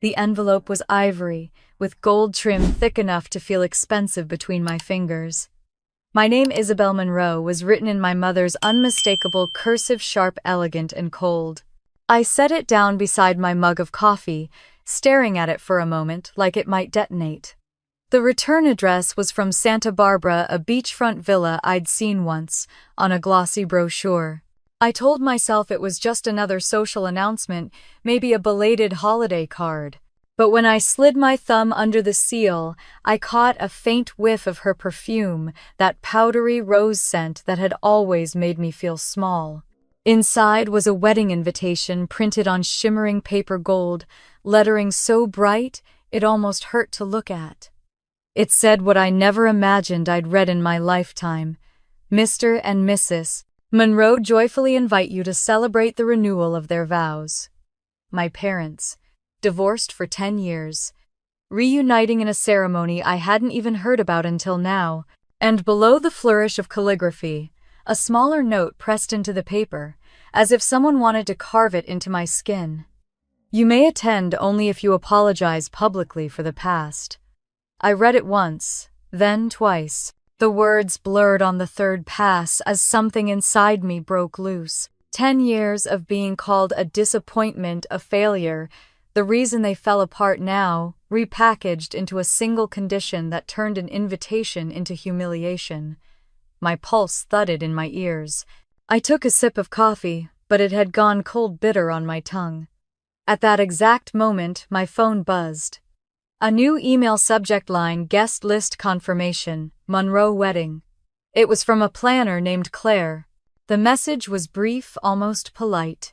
The envelope was ivory, with gold trim thick enough to feel expensive between my fingers. My name, Isabel Monroe, was written in my mother's unmistakable cursive, sharp, elegant, and cold. I set it down beside my mug of coffee, staring at it for a moment like it might detonate. The return address was from Santa Barbara, a beachfront villa I'd seen once, on a glossy brochure. I told myself it was just another social announcement, maybe a belated holiday card. But when I slid my thumb under the seal, I caught a faint whiff of her perfume, that powdery rose scent that had always made me feel small. Inside was a wedding invitation printed on shimmering paper gold, lettering so bright it almost hurt to look at. It said what I never imagined I'd read in my lifetime. Mr. and Mrs. Monroe joyfully invite you to celebrate the renewal of their vows. My parents, divorced for 10 years, reuniting in a ceremony I hadn't even heard about until now, and below the flourish of calligraphy, a smaller note pressed into the paper, as if someone wanted to carve it into my skin. You may attend only if you apologize publicly for the past. I read it once, then twice. The words blurred on the third pass as something inside me broke loose. 10 years of being called a disappointment, a failure, the reason they fell apart now, repackaged into a single condition that turned an invitation into humiliation. My pulse thudded in my ears. I took a sip of coffee, but it had gone cold bitter on my tongue. At that exact moment, my phone buzzed. A new email subject line, guest list confirmation, Monroe wedding. It was from a planner named Claire. The message was brief, almost polite.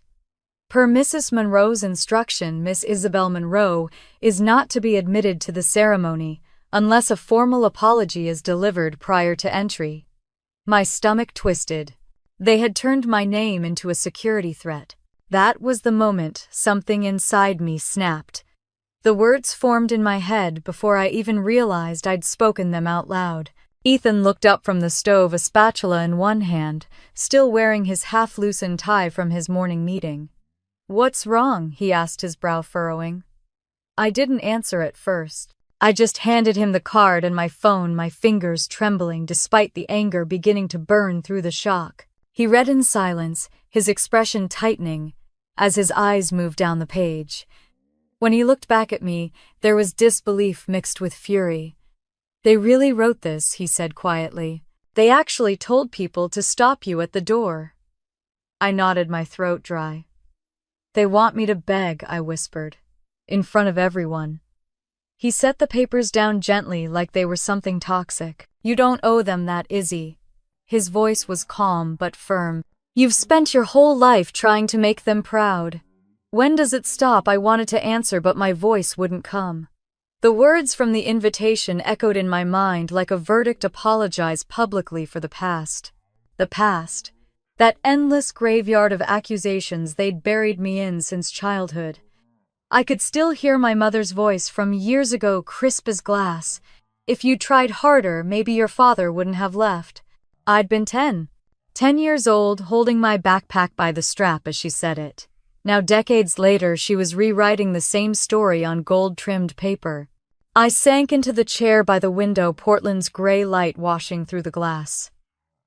Per Mrs. Monroe's instruction, Miss Isabel Monroe is not to be admitted to the ceremony unless a formal apology is delivered prior to entry. My stomach twisted. They had turned my name into a security threat. That was the moment something inside me snapped. The words formed in my head before I even realized I'd spoken them out loud. Ethan looked up from the stove, a spatula in one hand, still wearing his half-loosened tie from his morning meeting. "What's wrong?" he asked, his brow furrowing. I didn't answer at first. I just handed him the card and my phone, my fingers trembling despite the anger beginning to burn through the shock. He read in silence, his expression tightening, as his eyes moved down the page. When he looked back at me, there was disbelief mixed with fury. "They really wrote this," he said quietly. "They actually told people to stop you at the door." I nodded, my throat dry. "They want me to beg," I whispered, in front of everyone. He set the papers down gently like they were something toxic. "You don't owe them that, Izzy." His voice was calm but firm. "You've spent your whole life trying to make them proud. When does it stop?" I wanted to answer, but my voice wouldn't come. The words from the invitation echoed in my mind like a verdict: apologize publicly for the past. The past. That endless graveyard of accusations they'd buried me in since childhood. I could still hear my mother's voice from years ago, crisp as glass. "If you'd tried harder, maybe your father wouldn't have left." I'd been 10 years old, holding my backpack by the strap as she said it. Now, decades later, she was rewriting the same story on gold-trimmed paper. I sank into the chair by the window, Portland's gray light washing through the glass.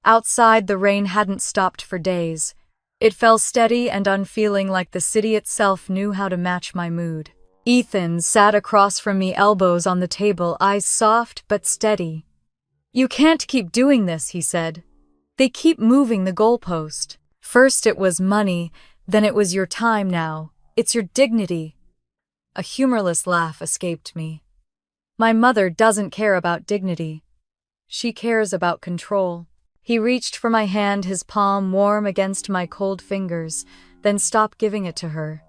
Outside, the rain hadn't stopped for days. It fell steady and unfeeling, like the city itself knew how to match my mood. Ethan sat across from me, elbows on the table, eyes soft but steady. "You can't keep doing this," he said. "They keep moving the goalpost. First it was money, then it was your time, now it's your dignity." A humorless laugh escaped me. "My mother doesn't care about dignity. She cares about control." He reached for my hand, his palm warm against my cold fingers, then stopped, giving it to her.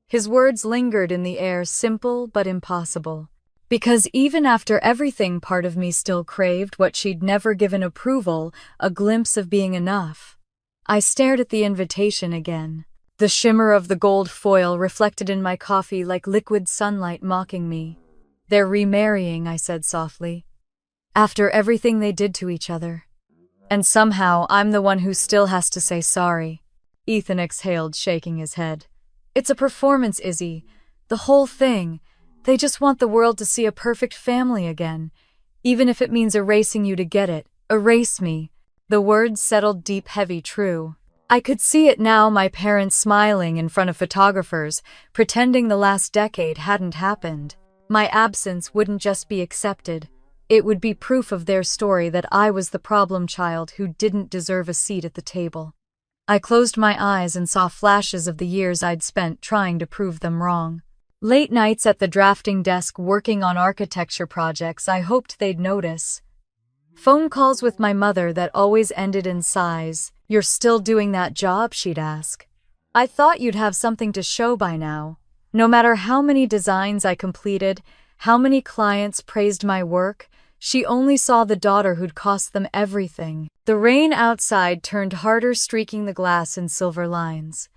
His words lingered in the air, simple but impossible. Because even after everything, part of me still craved what she'd never given: approval, a glimpse of being enough. I stared at the invitation again. The shimmer of the gold foil reflected in my coffee like liquid sunlight, mocking me. "They're remarrying," I said softly. "After everything they did to each other. And somehow I'm the one who still has to say sorry." Ethan exhaled, shaking his head. "It's a performance, Izzy. The whole thing. They just want the world to see a perfect family again, even if it means erasing you to get it. Erase me. The words settled deep, heavy, true. I could see it now, my parents smiling in front of photographers, pretending the last decade hadn't happened. My absence wouldn't just be accepted. It would be proof of their story that I was the problem child who didn't deserve a seat at the table. I closed my eyes and saw flashes of the years I'd spent trying to prove them wrong. Late nights at the drafting desk working on architecture projects I hoped they'd notice. Phone calls with my mother that always ended in sighs. "You're still doing that job?" she'd ask. "I thought you'd have something to show by now." No matter how many designs I completed, how many clients praised my work, she only saw the daughter who'd cost them everything. The rain outside turned harder, streaking the glass in silver lines.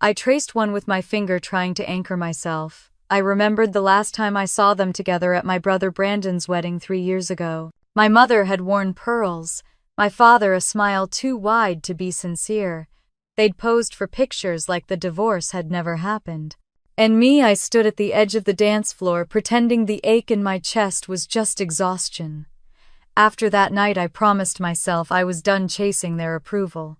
I traced one with my finger, trying to anchor myself. I remembered the last time I saw them together at my brother Brandon's wedding 3 years ago. My mother had worn pearls, my father a smile too wide to be sincere. They'd posed for pictures like the divorce had never happened. And me, I stood at the edge of the dance floor, pretending the ache in my chest was just exhaustion. After that night, I promised myself I was done chasing their approval.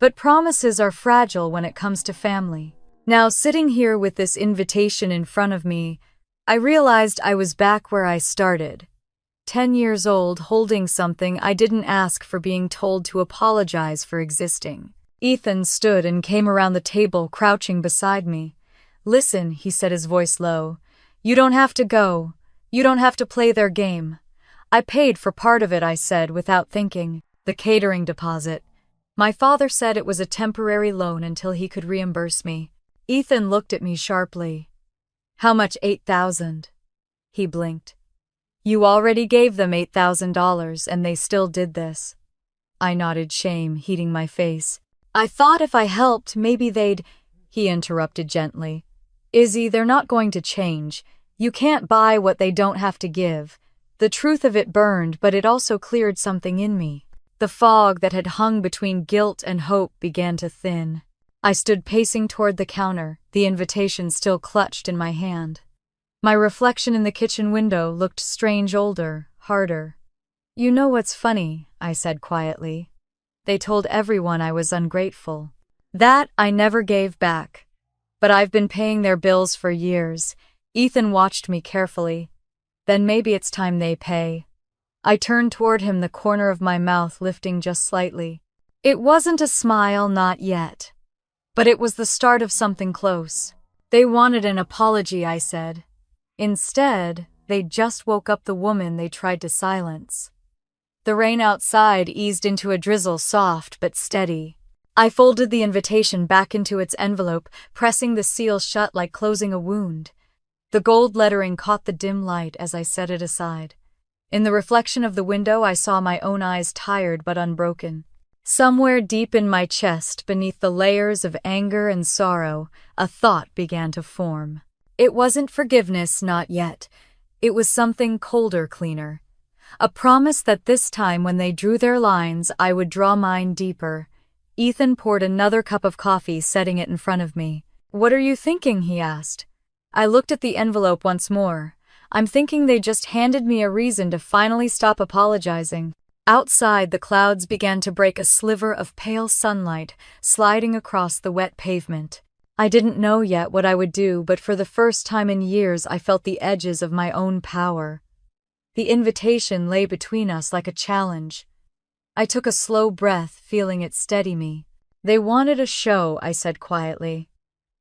But promises are fragile when it comes to family. Now, sitting here with this invitation in front of me, I realized I was back where I started. 10 years old, holding something I didn't ask for, being told to apologize for existing. Ethan stood and came around the table, crouching beside me. "Listen," he said, his voice low. "You don't have to go. You don't have to play their game." "I paid for part of it," I said without thinking. "The catering deposit. My father said it was a temporary loan until he could reimburse me." Ethan looked at me sharply. "How much?" $8,000. He blinked. "You already gave them $8,000 and they still did this." I nodded, shame heating my face. "I thought if I helped, maybe they'd—" He interrupted gently. "Izzy, they're not going to change. You can't buy what they don't have to give." The truth of it burned, but it also cleared something in me. The fog that had hung between guilt and hope began to thin. I stood pacing toward the counter, the invitation still clutched in my hand. My reflection in the kitchen window looked strange, older, harder. "You know what's funny?" I said quietly. "They told everyone I was ungrateful. That I never gave back. But I've been paying their bills for years." Ethan watched me carefully. "Then maybe it's time they pay." I turned toward him, the corner of my mouth lifting just slightly. It wasn't a smile, not yet. But it was the start of something close. "They wanted an apology," I said. Instead, they just woke up the woman they tried to silence. The rain outside eased into a drizzle, soft but steady. I folded the invitation back into its envelope, pressing the seal shut like closing a wound. The gold lettering caught the dim light as I set it aside. In the reflection of the window, I saw my own eyes, tired but unbroken. Somewhere deep in my chest, beneath the layers of anger and sorrow, a thought began to form. It wasn't forgiveness, not yet. It was something colder, cleaner. A promise that this time, when they drew their lines, I would draw mine deeper. Ethan poured another cup of coffee, setting it in front of me. "What are you thinking?" he asked. I looked at the envelope once more. "I'm thinking they just handed me a reason to finally stop apologizing." Outside, the clouds began to break, a sliver of pale sunlight sliding across the wet pavement. I didn't know yet what I would do, but for the first time in years I felt the edges of my own power. The invitation lay between us like a challenge. I took a slow breath, feeling it steady me. "They wanted a show," I said quietly.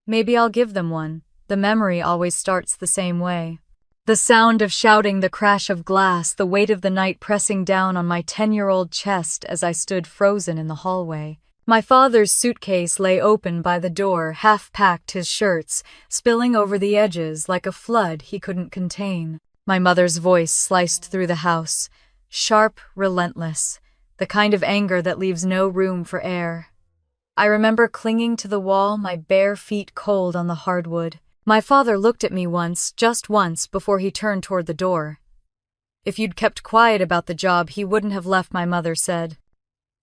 "Maybe I'll give them one. The memory always starts the same way." The sound of shouting, the crash of glass, the weight of the night pressing down on my 10-year-old chest as I stood frozen in the hallway. My father's suitcase lay open by the door, half-packed, his shirts spilling over the edges like a flood he couldn't contain. My mother's voice sliced through the house, sharp, relentless. The kind of anger that leaves no room for air. I remember clinging to the wall, my bare feet cold on the hardwood. My father looked at me once, just once, before he turned toward the door. "If you'd kept quiet about the job, he wouldn't have left," my mother said.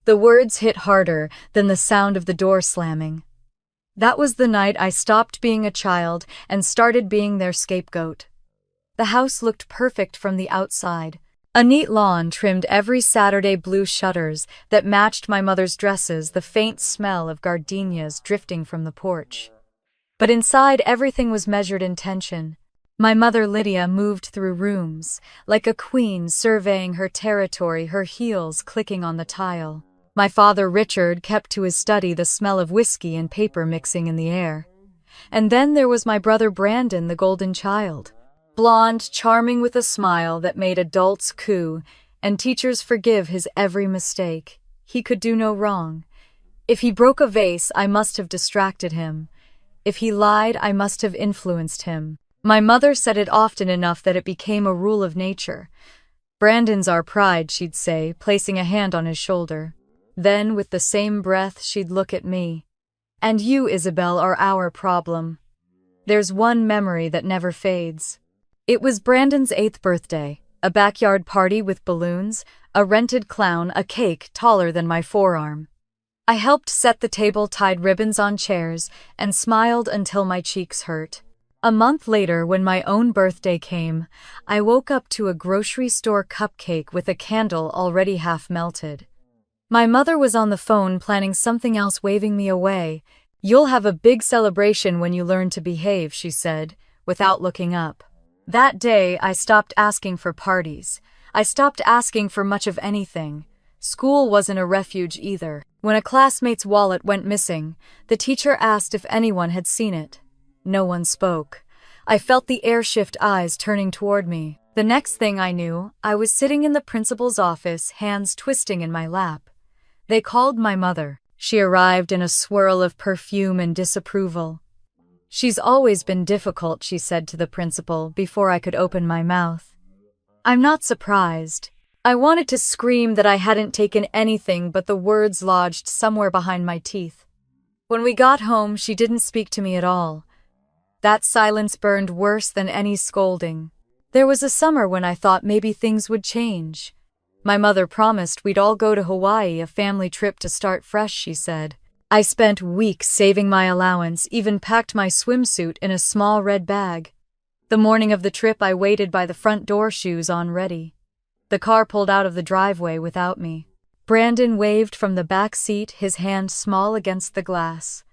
The words hit harder than the sound of the door slamming. That was the night I stopped being a child and started being their scapegoat. The house looked perfect from the outside. A neat lawn trimmed every Saturday, blue shutters that matched my mother's dresses, the faint smell of gardenias drifting from the porch. But inside, everything was measured in tension. My mother Lydia moved through rooms, like a queen surveying her territory, her heels clicking on the tile. My father Richard kept to his study, the smell of whiskey and paper mixing in the air. And then there was my brother Brandon, the golden child. Blonde, charming with a smile that made adults coo, and teachers forgive his every mistake. He could do no wrong. If he broke a vase, I must have distracted him. If he lied, I must have influenced him. My mother said it often enough that it became a rule of nature. "Brandon's our pride," she'd say, placing a hand on his shoulder. Then, with the same breath, she'd look at me. "And you, Isabel, are our problem." There's one memory that never fades. It was Brandon's 8th birthday, a backyard party with balloons, a rented clown, a cake taller than my forearm. I helped set the table, tied ribbons on chairs, and smiled until my cheeks hurt. A month later, when my own birthday came, I woke up to a grocery store cupcake with a candle already half melted. My mother was on the phone planning something else, waving me away. "You'll have a big celebration when you learn to behave," she said, without looking up. That day, I stopped asking for parties. I stopped asking for much of anything. School wasn't a refuge either. When a classmate's wallet went missing, the teacher asked if anyone had seen it. No one spoke. I felt the air shift, eyes turning toward me. The next thing I knew, I was sitting in the principal's office, hands twisting in my lap. They called my mother. She arrived in a swirl of perfume and disapproval. "She's always been difficult," she said to the principal before I could open my mouth. I'm not surprised. I wanted to scream that I hadn't taken anything, but the words lodged somewhere behind my teeth. When we got home, she didn't speak to me at all. That silence burned worse than any scolding. There was a summer when I thought maybe things would change. My mother promised we'd all go to Hawaii, a family trip to start fresh, she said. I spent weeks saving my allowance, even packed my swimsuit in a small red bag. The morning of the trip, I waited by the front door, shoes on, ready. The car pulled out of the driveway without me. Brandon waved from the back seat, his hand small against the glass.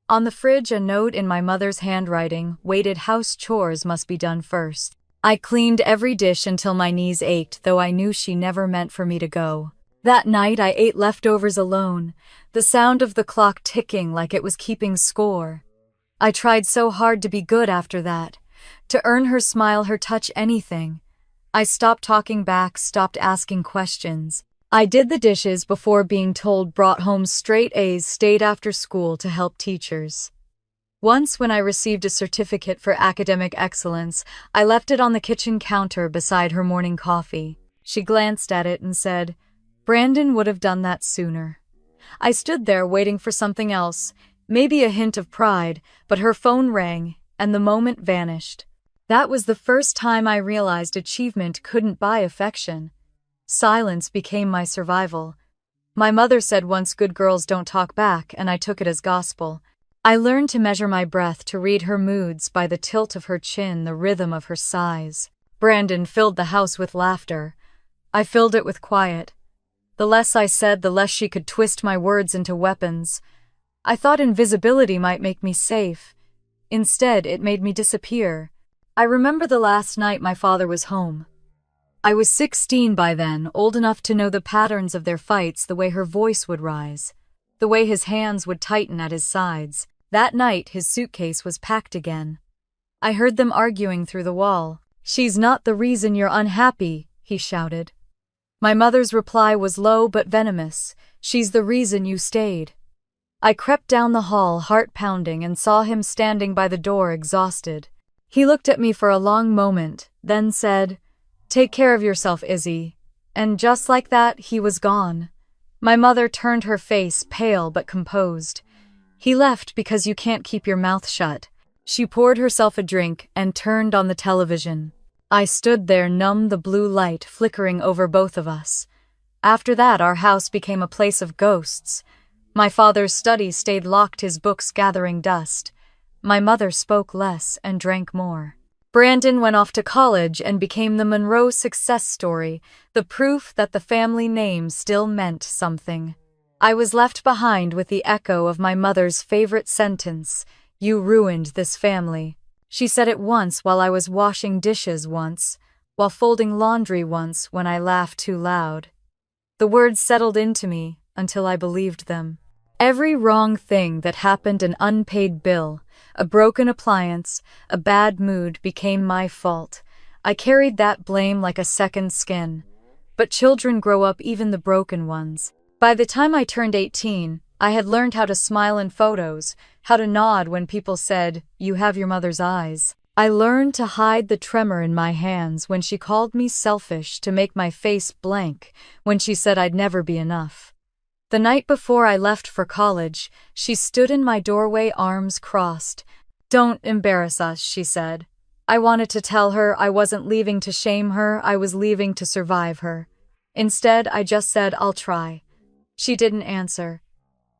On the fridge, a note in my mother's handwriting waited. House chores must be done first. I cleaned every dish until my knees ached, though I knew she never meant for me to go. That night, I ate leftovers alone, the sound of the clock ticking like it was keeping score. I tried so hard to be good after that, to earn her smile, her touch, anything. I stopped talking back, stopped asking questions. I did the dishes before being told, brought home straight A's, stayed after school to help teachers. Once, when I received a certificate for academic excellence, I left it on the kitchen counter beside her morning coffee. She glanced at it and said, "Brandon would have done that sooner." I stood there waiting for something else, maybe a hint of pride, but her phone rang, and the moment vanished. That was the first time I realized achievement couldn't buy affection. Silence became my survival. My mother said once, "Good girls don't talk back," and I took it as gospel. I learned to measure my breath, to read her moods by the tilt of her chin, the rhythm of her sighs. Brandon filled the house with laughter. I filled it with quiet. The less I said, the less she could twist my words into weapons. I thought invisibility might make me safe. Instead, it made me disappear. I remember the last night my father was home. I was 16 by then, old enough to know the patterns of their fights, the way her voice would rise, the way his hands would tighten at his sides. That night, his suitcase was packed again. I heard them arguing through the wall. "She's not the reason you're unhappy," he shouted. My mother's reply was low but venomous. "She's the reason you stayed." I crept down the hall, heart pounding, and saw him standing by the door, exhausted. He looked at me for a long moment, then said, "Take care of yourself, Izzy." And just like that, he was gone. My mother turned her face, pale but composed. "He left because you can't keep your mouth shut." She poured herself a drink and turned on the television. I stood there, numb, the blue light flickering over both of us. After that, our house became a place of ghosts. My father's study stayed locked, his books gathering dust. My mother spoke less and drank more. Brandon went off to college and became the Monroe success story, the proof that the family name still meant something. I was left behind with the echo of my mother's favorite sentence, "You ruined this family." She said it once while I was washing dishes once, while folding laundry once when I laughed too loud. The words settled into me until I believed them. Every wrong thing that happened, an unpaid bill, a broken appliance, a bad mood, became my fault. I carried that blame like a second skin. But children grow up, even the broken ones. By the time I turned 18, I had learned how to smile in photos, how to nod when people said, "You have your mother's eyes." I learned to hide the tremor in my hands when she called me selfish, to make my face blank when she said I'd never be enough. The night before I left for college, she stood in my doorway, arms crossed. "Don't embarrass us," she said. I wanted to tell her I wasn't leaving to shame her, I was leaving to survive her. Instead, I just said, "I'll try." She didn't answer.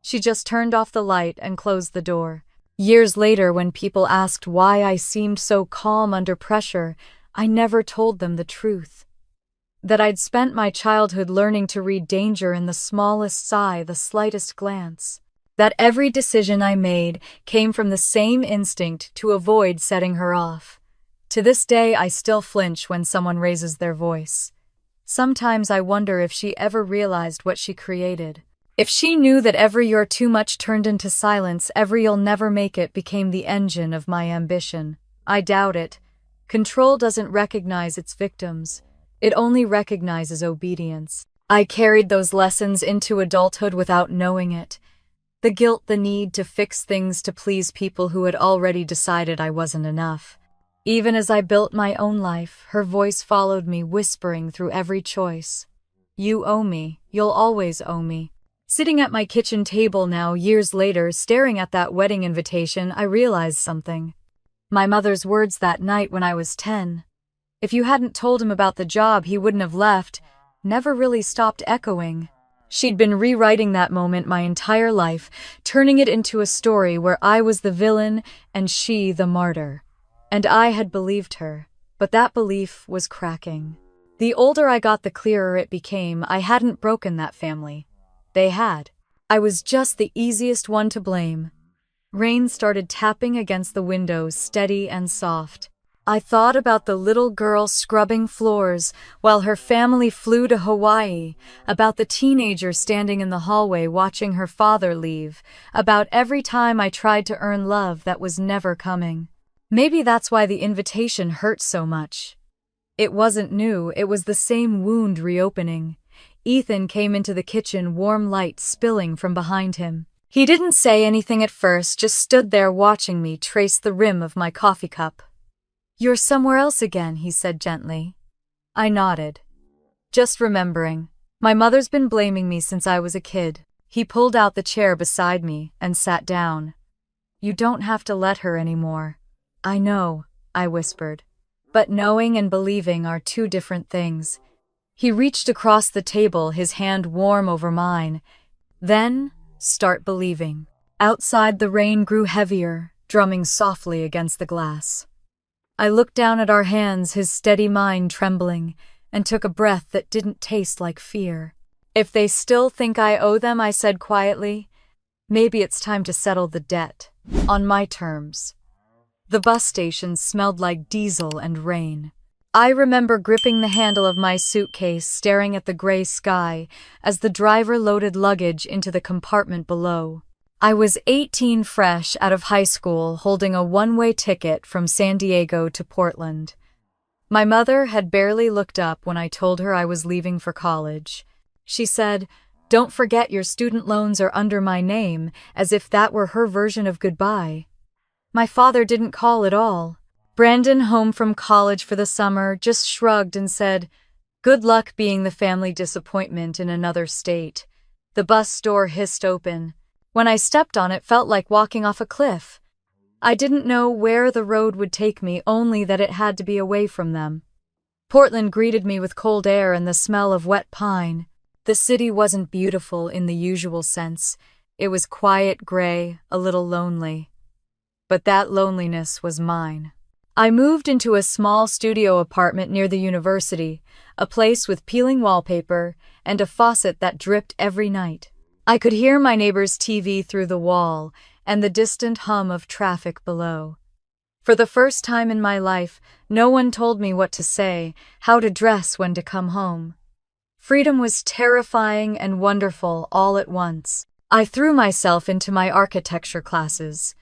She just turned off the light and closed the door. Years later, when people asked why I seemed so calm under pressure, I never told them the truth. That I'd spent my childhood learning to read danger in the smallest sigh, the slightest glance. That every decision I made came from the same instinct to avoid setting her off. To this day, I still flinch when someone raises their voice. Sometimes I wonder if she ever realized what she created. If she knew that every "you're too much" turned into silence, every "you'll never make it" became the engine of my ambition. I doubt it. Control doesn't recognize its victims. It only recognizes obedience. I carried those lessons into adulthood without knowing it. The guilt, the need to fix things to please people who had already decided I wasn't enough. Even as I built my own life, her voice followed me, whispering through every choice. "You owe me. You'll always owe me." Sitting at my kitchen table now, years later, staring at that wedding invitation, I realized something. My mother's words that night when I was 10. "If you hadn't told him about the job, he wouldn't have left," never really stopped echoing. She'd been rewriting that moment my entire life, turning it into a story where I was the villain and she the martyr. And I had believed her, but that belief was cracking. The older I got, the clearer it became. I hadn't broken that family. They had. I was just the easiest one to blame. Rain started tapping against the window, steady and soft. I thought about the little girl scrubbing floors while her family flew to Hawaii, about the teenager standing in the hallway watching her father leave, about every time I tried to earn love that was never coming. Maybe that's why the invitation hurt so much. It wasn't new, it was the same wound reopening. Ethan came into the kitchen, warm light spilling from behind him. He didn't say anything at first, just stood there watching me trace the rim of my coffee cup. "You're somewhere else again," he said gently. I nodded, just remembering. My mother's been blaming me since I was a kid. He pulled out the chair beside me and sat down. "You don't have to let her anymore." "I know," I whispered. "But knowing and believing are two different things." He reached across the table, his hand warm over mine. "Then, start believing." Outside, the rain grew heavier, drumming softly against the glass. I looked down at our hands, his steady mind trembling, and took a breath that didn't taste like fear. "If they still think I owe them," I said quietly, "maybe it's time to settle the debt. On my terms." The bus station smelled like diesel and rain. I remember gripping the handle of my suitcase, staring at the gray sky as the driver loaded luggage into the compartment below. I was 18, fresh out of high school, holding a one-way ticket from San Diego to Portland. My mother had barely looked up when I told her I was leaving for college. She said, "Don't forget your student loans are under my name," as if that were her version of goodbye. My father didn't call at all. Brandon, home from college for the summer, just shrugged and said, "Good luck being the family disappointment in another state." The bus door hissed open. When I stepped on it, felt like walking off a cliff. I didn't know where the road would take me, only that it had to be away from them. Portland greeted me with cold air and the smell of wet pine. The city wasn't beautiful in the usual sense. It was quiet, gray, a little lonely. But that loneliness was mine. I moved into a small studio apartment near the university, a place with peeling wallpaper and a faucet that dripped every night. I could hear my neighbor's TV through the wall and the distant hum of traffic below. For the first time in my life, no one told me what to say, how to dress, when to come home. Freedom was terrifying and wonderful all at once. I threw myself into my architecture classes.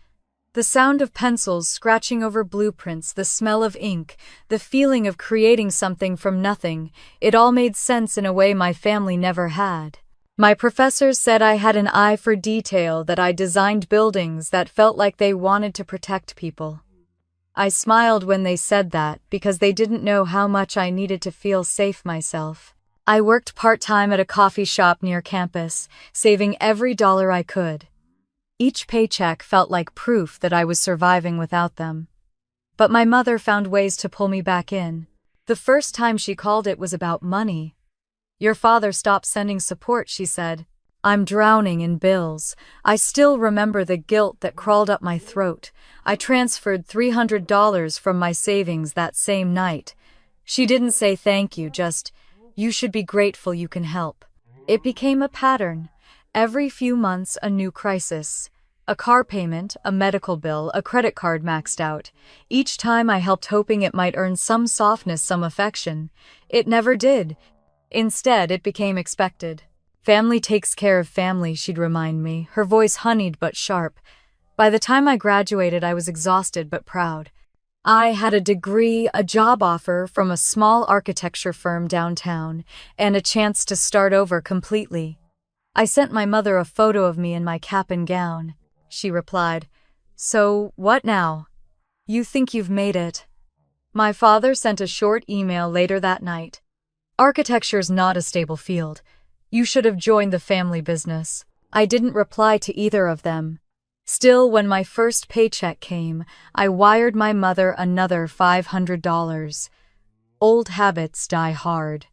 The sound of pencils scratching over blueprints, the smell of ink, the feeling of creating something from nothing, it all made sense in a way my family never had. My professors said I had an eye for detail, that I designed buildings that felt like they wanted to protect people. I smiled when they said that, because they didn't know how much I needed to feel safe myself. I worked part-time at a coffee shop near campus, saving every dollar I could. Each paycheck felt like proof that I was surviving without them. But my mother found ways to pull me back in. The first time she called, it was about money. "Your father stopped sending support," she said. "I'm drowning in bills." I still remember the guilt that crawled up my throat. I transferred $300 from my savings that same night. She didn't say thank you, just, "You should be grateful you can help." It became a pattern. Every few months, a new crisis. A car payment, a medical bill, a credit card maxed out. Each time I helped, hoping it might earn some softness, some affection. It never did. Instead, it became expected. "Family takes care of family," she'd remind me, her voice honeyed but sharp. By the time I graduated, I was exhausted but proud. I had a degree, a job offer from a small architecture firm downtown, and a chance to start over completely. I sent my mother a photo of me in my cap and gown. She replied, "So, what now? You think you've made it?" My father sent a short email later that night. "Architecture's not a stable field. You should have joined the family business." I didn't reply to either of them. Still, when my first paycheck came, I wired my mother another $500. Old habits die hard.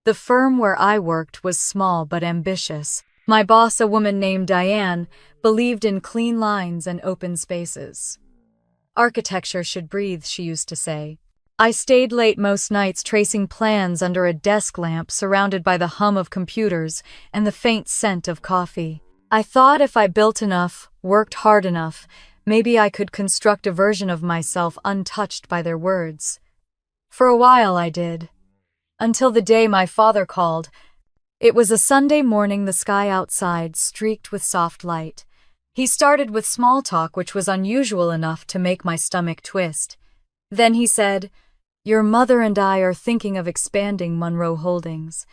The firm where I worked was small but ambitious. My boss, a woman named Diane, believed in clean lines and open spaces. "Architecture should breathe," she used to say. I stayed late most nights, tracing plans under a desk lamp, surrounded by the hum of computers and the faint scent of coffee. I thought if I built enough, worked hard enough, maybe I could construct a version of myself untouched by their words. For a while I did. Until the day my father called. It was a Sunday morning, the sky outside streaked with soft light. He started with small talk, which was unusual enough to make my stomach twist. Then he said, "Your mother and I are thinking of expanding Monroe Holdings.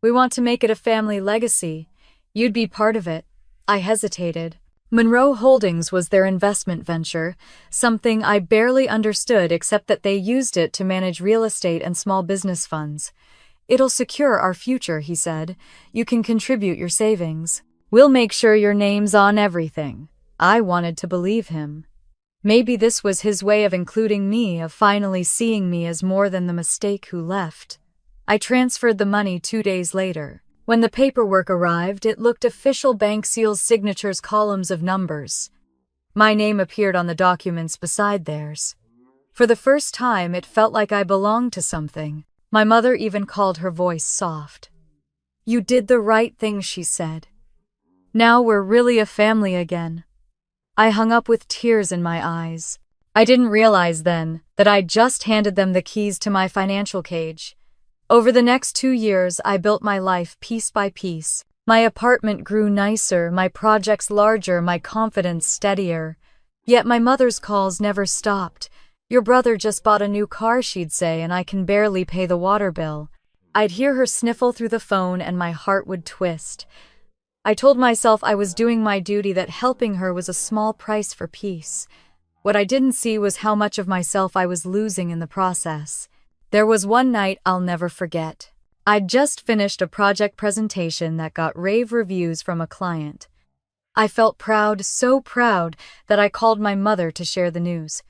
We want to make it a family legacy. You'd be part of it." I hesitated. Monroe Holdings was their investment venture, something I barely understood except that they used it to manage real estate and small business funds. "It'll secure our future," he said. "You can contribute your savings. We'll make sure your name's on everything." I wanted to believe him. Maybe this was his way of including me, of finally seeing me as more than the mistake who left. I transferred the money 2 days later. When the paperwork arrived, it looked official: bank seals, signatures, columns of numbers. My name appeared on the documents beside theirs. For the first time, it felt like I belonged to something. My mother even called, her voice soft. "You did the right thing," she said. "Now we're really a family again." I hung up with tears in my eyes. I didn't realize then that I'd just handed them the keys to my financial cage. Over the next 2 years, I built my life piece by piece. My apartment grew nicer, my projects larger, my confidence steadier. Yet my mother's calls never stopped. "Your brother just bought a new car," she'd say, "and I can barely pay the water bill." I'd hear her sniffle through the phone and my heart would twist. I told myself I was doing my duty, that helping her was a small price for peace. What I didn't see was how much of myself I was losing in the process. There was one night I'll never forget. I'd just finished a project presentation that got rave reviews from a client. I felt proud, so proud, that I called my mother to share the news.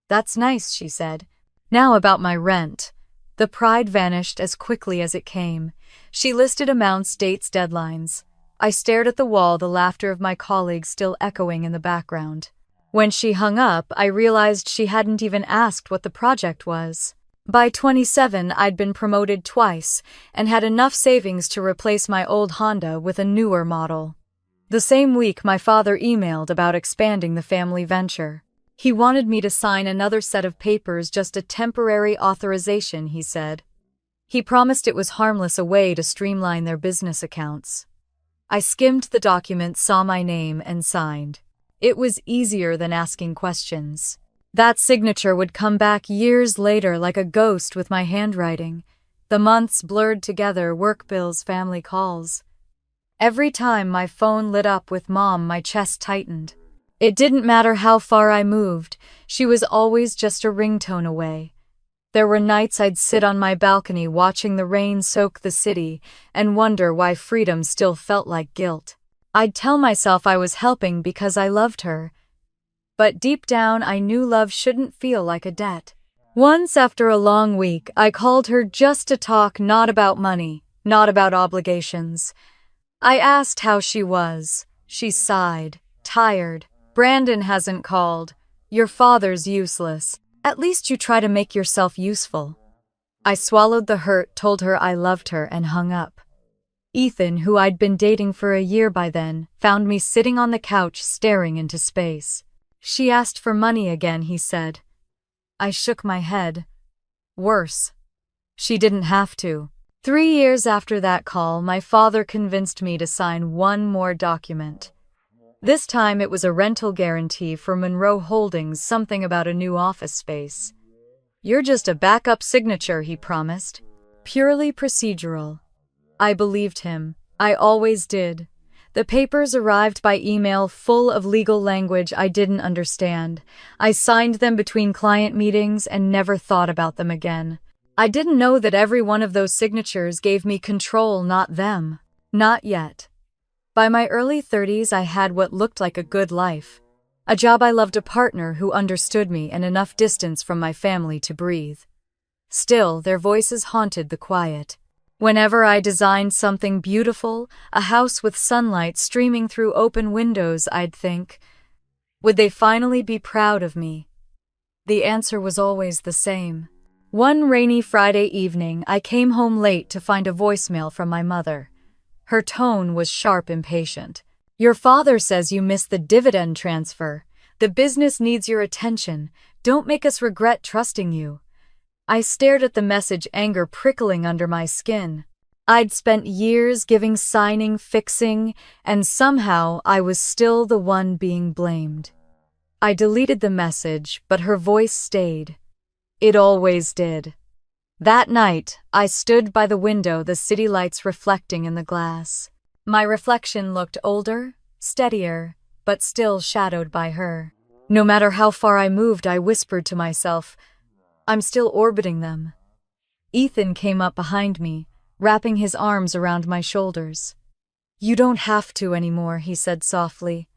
"That's nice," she said. "Now about my rent." The pride vanished as quickly as it came. She listed amounts, dates, deadlines. I stared at the wall, the laughter of my colleagues still echoing in the background. When she hung up, I realized she hadn't even asked what the project was. By 27, I'd been promoted twice and had enough savings to replace my old Honda with a newer model. The same week, my father emailed about expanding the family venture. He wanted me to sign another set of papers, just a temporary authorization, he said. He promised it was harmless, a way to streamline their business accounts. I skimmed the document, saw my name, and signed. It was easier than asking questions. That signature would come back years later like a ghost with my handwriting. The months blurred together, work bills, family calls. Every time my phone lit up with Mom, my chest tightened. It didn't matter how far I moved, she was always just a ringtone away. There were nights I'd sit on my balcony watching the rain soak the city and wonder why freedom still felt like guilt. I'd tell myself I was helping because I loved her. But deep down, I knew love shouldn't feel like a debt. Once, after a long week, I called her just to talk, not about money, not about obligations. I asked how she was. She sighed, tired. Brandon hasn't called. Your father's useless. At least you try to make yourself useful. I swallowed the hurt, told her I loved her, and hung up. Ethan, who I'd been dating for a year by then, found me sitting on the couch staring into space. She asked for money again, he said. I shook my head. Worse. She didn't have to. 3 years after that call, my father convinced me to sign one more document. This time it was a rental guarantee for Monroe Holdings, something about a new office space. You're just a backup signature, he promised. Purely procedural. I believed him. I always did. The papers arrived by email, full of legal language I didn't understand. I signed them between client meetings and never thought about them again. I didn't know that every one of those signatures gave me control, not them. Not yet. By my early 30s, I had what looked like a good life. A job I loved, a partner who understood me, and enough distance from my family to breathe. Still, their voices haunted the quiet. Whenever I designed something beautiful, a house with sunlight streaming through open windows, I'd think, would they finally be proud of me? The answer was always the same. One rainy Friday evening, I came home late to find a voicemail from my mother. Her tone was sharp, impatient. Your father says you missed the dividend transfer. The business needs your attention. Don't make us regret trusting you. I stared at the message, anger prickling under my skin. I'd spent years giving, signing, fixing, and somehow I was still the one being blamed. I deleted the message, but her voice stayed. It always did. That night, I stood by the window, the city lights reflecting in the glass. My reflection looked older, steadier, but still shadowed by her. No matter how far I moved, I whispered to myself, I'm still orbiting them. Ethan came up behind me, wrapping his arms around my shoulders. You don't have to anymore, he said softly.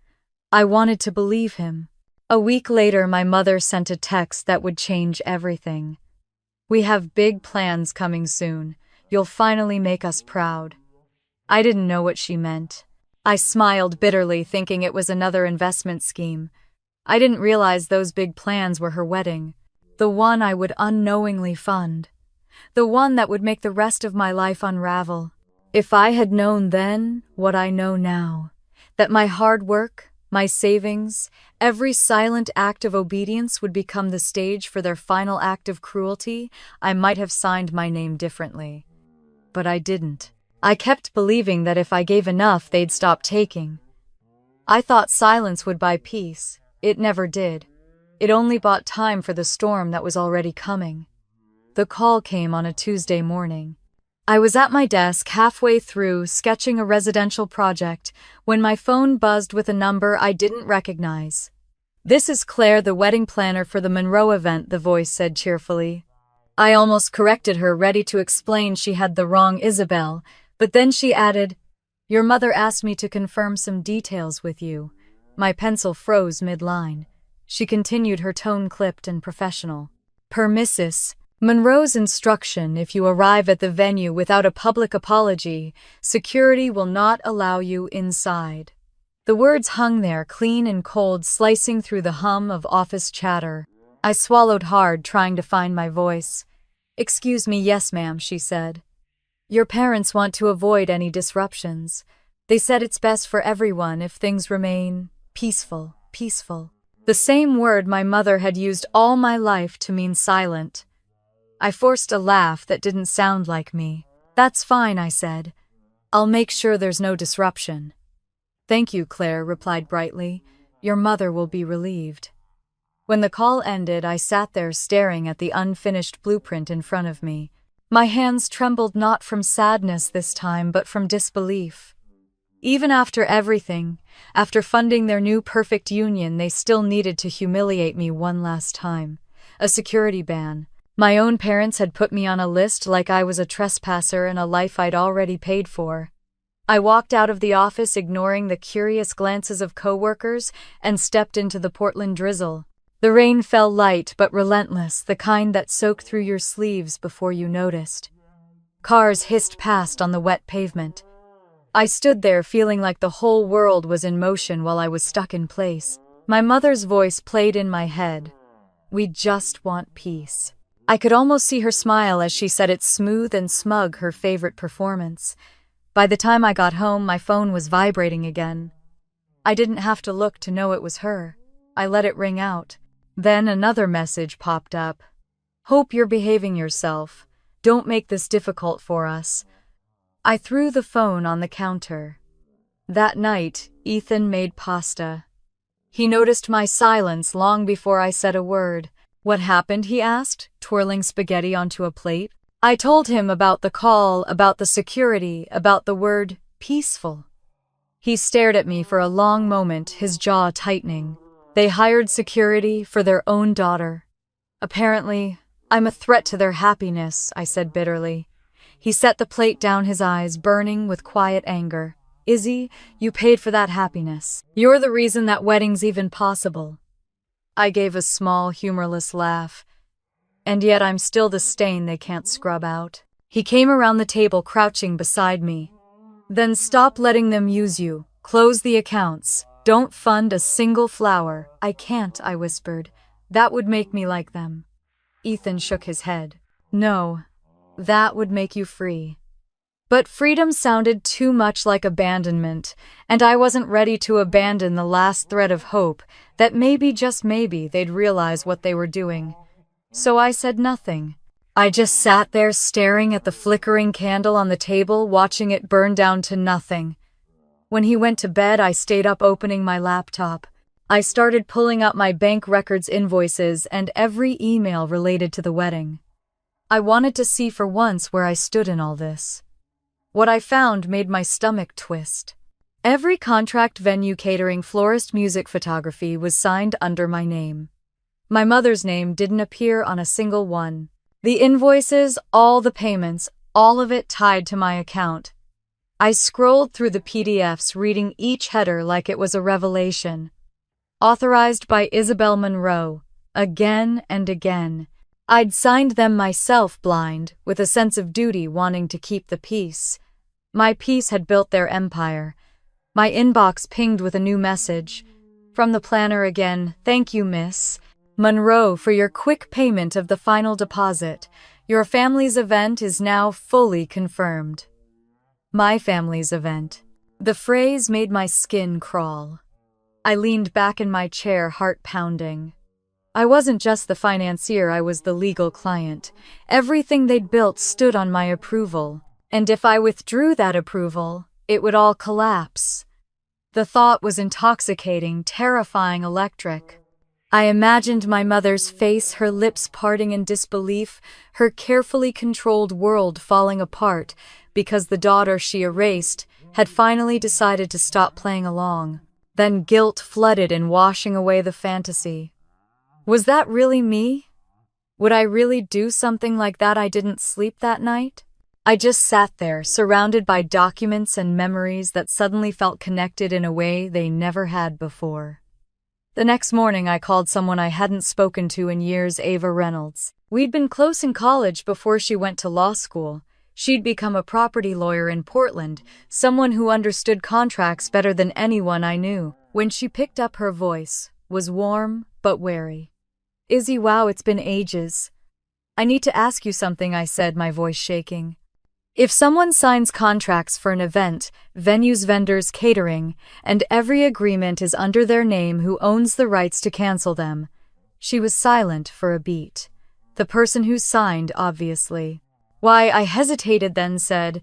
I wanted to believe him. A week later, my mother sent a text that would change everything. We have big plans coming soon. You'll finally make us proud. I didn't know what she meant. I smiled bitterly, thinking it was another investment scheme. I didn't realize those big plans were her wedding. The one I would unknowingly fund. The one that would make the rest of my life unravel. If I had known then what I know now, that my hard work, my savings, every silent act of obedience would become the stage for their final act of cruelty, I might have signed my name differently. But I didn't. I kept believing that if I gave enough, they'd stop taking. I thought silence would buy peace. It never did. It only bought time for the storm that was already coming. The call came on a Tuesday morning. I was at my desk halfway through sketching a residential project when my phone buzzed with a number I didn't recognize. This is Claire, the wedding planner for the Monroe event, the voice said cheerfully. I almost corrected her, ready to explain she had the wrong Isabel, but then she added, Your mother asked me to confirm some details with you. My pencil froze mid-line. She continued, her tone clipped and professional. Per Mrs. Monroe's instruction, if you arrive at the venue without a public apology, security will not allow you inside. The words hung there, clean and cold, slicing through the hum of office chatter. I swallowed hard, trying to find my voice. "Excuse me, yes, ma'am," she said. "Your parents want to avoid any disruptions. They said it's best for everyone if things remain peaceful." The same word my mother had used all my life to mean silent. I forced a laugh that didn't sound like me. "That's fine," I said. "I'll make sure there's no disruption." "Thank you," Claire replied brightly. "Your mother will be relieved." When the call ended, I sat there staring at the unfinished blueprint in front of me. My hands trembled not from sadness this time, but from disbelief. Even after everything, after funding their new perfect union, they still needed to humiliate me one last time. A security ban. My own parents had put me on a list like I was a trespasser in a life I'd already paid for. I walked out of the office ignoring the curious glances of coworkers and stepped into the Portland drizzle. The rain fell light but relentless, the kind that soaked through your sleeves before you noticed. Cars hissed past on the wet pavement. I stood there feeling like the whole world was in motion while I was stuck in place. My mother's voice played in my head. "We just want peace." I could almost see her smile as she said it, smooth and smug, her favorite performance. By the time I got home, my phone was vibrating again. I didn't have to look to know it was her. I let it ring out. Then another message popped up. "Hope you're behaving yourself. Don't make this difficult for us." I threw the phone on the counter. That night, Ethan made pasta. He noticed my silence long before I said a word. "What happened?" he asked, twirling spaghetti onto a plate. I told him about the call, about the security, about the word peaceful. He stared at me for a long moment, his jaw tightening. They hired security for their own daughter. "Apparently, I'm a threat to their happiness," I said bitterly. He set the plate down, his eyes burning with quiet anger. "Izzy, you paid for that happiness. You're the reason that wedding's even possible." I gave a small, humorless laugh. "And yet I'm still the stain they can't scrub out." He came around the table, crouching beside me. "Then stop letting them use you. Close the accounts. Don't fund a single flower." "I can't," I whispered. "That would make me like them." Ethan shook his head. "No. That would make you free." But freedom sounded too much like abandonment, and I wasn't ready to abandon the last thread of hope that maybe, just maybe, they'd realize what they were doing. So I said nothing. I just sat there staring at the flickering candle on the table, watching it burn down to nothing. When he went to bed, I stayed up opening my laptop. I started pulling up my bank records, invoices, and every email related to the wedding. I wanted to see for once where I stood in all this. What I found made my stomach twist. Every contract, venue, catering, florist, music, photography was signed under my name. My mother's name didn't appear on a single one. The invoices, all the payments, all of it tied to my account. I scrolled through the PDFs, reading each header like it was a revelation. Authorized by Isabel Monroe, again and again. I'd signed them myself, blind, with a sense of duty, wanting to keep the peace. My peace had built their empire. My inbox pinged with a new message. From the planner again. "Thank you, Miss Monroe, for your quick payment of the final deposit. Your family's event is now fully confirmed." My family's event. The phrase made my skin crawl. I leaned back in my chair, heart pounding. I wasn't just the financier, I was the legal client. Everything they'd built stood on my approval. And if I withdrew that approval, it would all collapse. The thought was intoxicating, terrifying, electric. I imagined my mother's face, her lips parting in disbelief, her carefully controlled world falling apart because the daughter she erased had finally decided to stop playing along. Then guilt flooded in, washing away the fantasy. Was that really me? Would I really do something like that? I didn't sleep that night. I just sat there, surrounded by documents and memories that suddenly felt connected in a way they never had before. The next morning, I called someone I hadn't spoken to in years, Ava Reynolds. We'd been close in college before she went to law school. She'd become a property lawyer in Portland, someone who understood contracts better than anyone I knew. When she picked up, her voice was warm but wary. "Izzy, wow, it's been ages. I need to ask you something," I said, my voice shaking. "If someone signs contracts for an event, venues, vendors, catering, and every agreement is under their name, who owns the rights to cancel them?" She was silent for a beat. "The person who signed, obviously." "Why?" I hesitated, then said,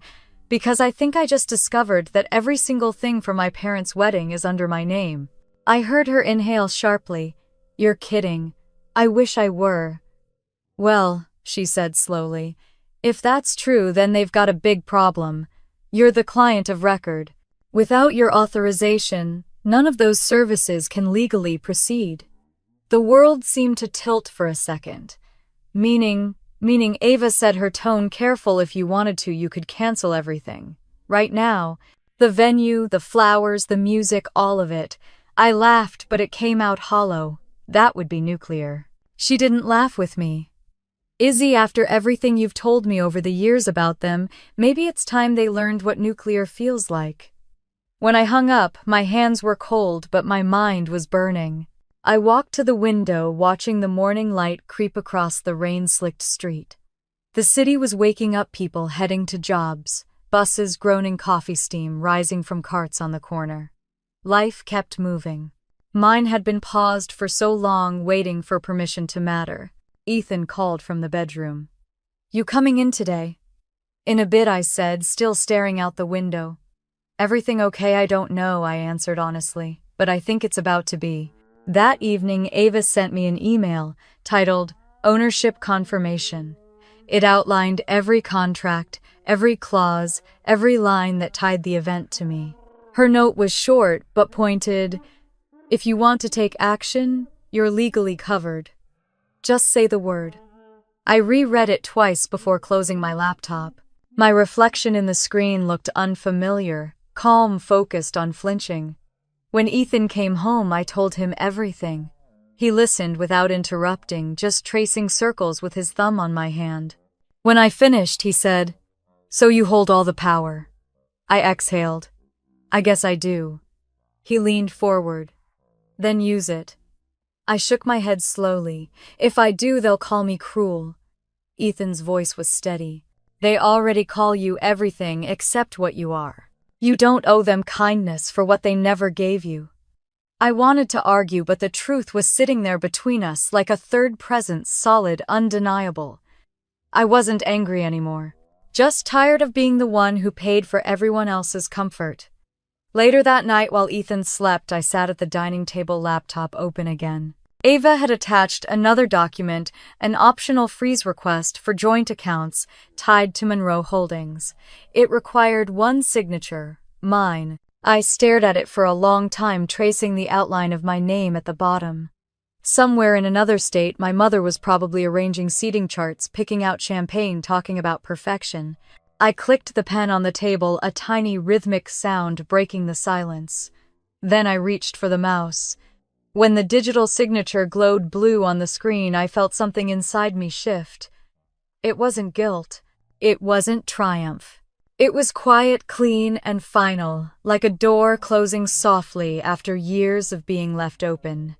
"Because I think I just discovered that every single thing for my parents' wedding is under my name." I heard her inhale sharply. "You're kidding. I wish I were." "Well," she said slowly, "if that's true, then they've got a big problem. You're the client of record. Without your authorization, none of those services can legally proceed." The world seemed to tilt for a second. Meaning, Ava said, her tone careful, "If you wanted to, you could cancel everything. Right now. The venue, the flowers, the music, all of it." I laughed, but it came out hollow. "That would be nuclear." She didn't laugh with me. "Izzy, after everything you've told me over the years about them, maybe it's time they learned what nuclear feels like." When I hung up, my hands were cold, but my mind was burning. I walked to the window, watching the morning light creep across the rain-slicked street. The city was waking up, people heading to jobs, buses groaning, coffee steam rising from carts on the corner. Life kept moving. Mine had been paused for so long, waiting for permission to matter. Ethan called from the bedroom. "You coming in today?" "In a bit," I said, still staring out the window. "Everything okay?" "I don't know," I answered honestly, "but I think it's about to be." That evening, Ava sent me an email titled "Ownership Confirmation." It outlined every contract, every clause, every line that tied the event to me. Her note was short but pointed. "If you want to take action, you're legally covered. Just say the word." I reread it twice before closing my laptop. My reflection in the screen looked unfamiliar, calm, focused, unflinching. When Ethan came home, I told him everything. He listened without interrupting, just tracing circles with his thumb on my hand. When I finished, he said, "So you hold all the power." I exhaled. "I guess I do." He leaned forward. "Then use it." I shook my head slowly. "If I do, they'll call me cruel." Ethan's voice was steady. "They already call you everything except what you are. You don't owe them kindness for what they never gave you." I wanted to argue, but the truth was sitting there between us like a third presence, solid, undeniable. I wasn't angry anymore, just tired of being the one who paid for everyone else's comfort. Later that night, while Ethan slept, I sat at the dining table, laptop open again. Ava had attached another document, an optional freeze request for joint accounts tied to Monroe Holdings. It required one signature, mine. I stared at it for a long time, tracing the outline of my name at the bottom. Somewhere in another state, my mother was probably arranging seating charts, picking out champagne, talking about perfection. I clicked the pen on the table, a tiny rhythmic sound breaking the silence. Then I reached for the mouse. When the digital signature glowed blue on the screen, I felt something inside me shift. It wasn't guilt. It wasn't triumph. It was quiet, clean, and final, like a door closing softly after years of being left open.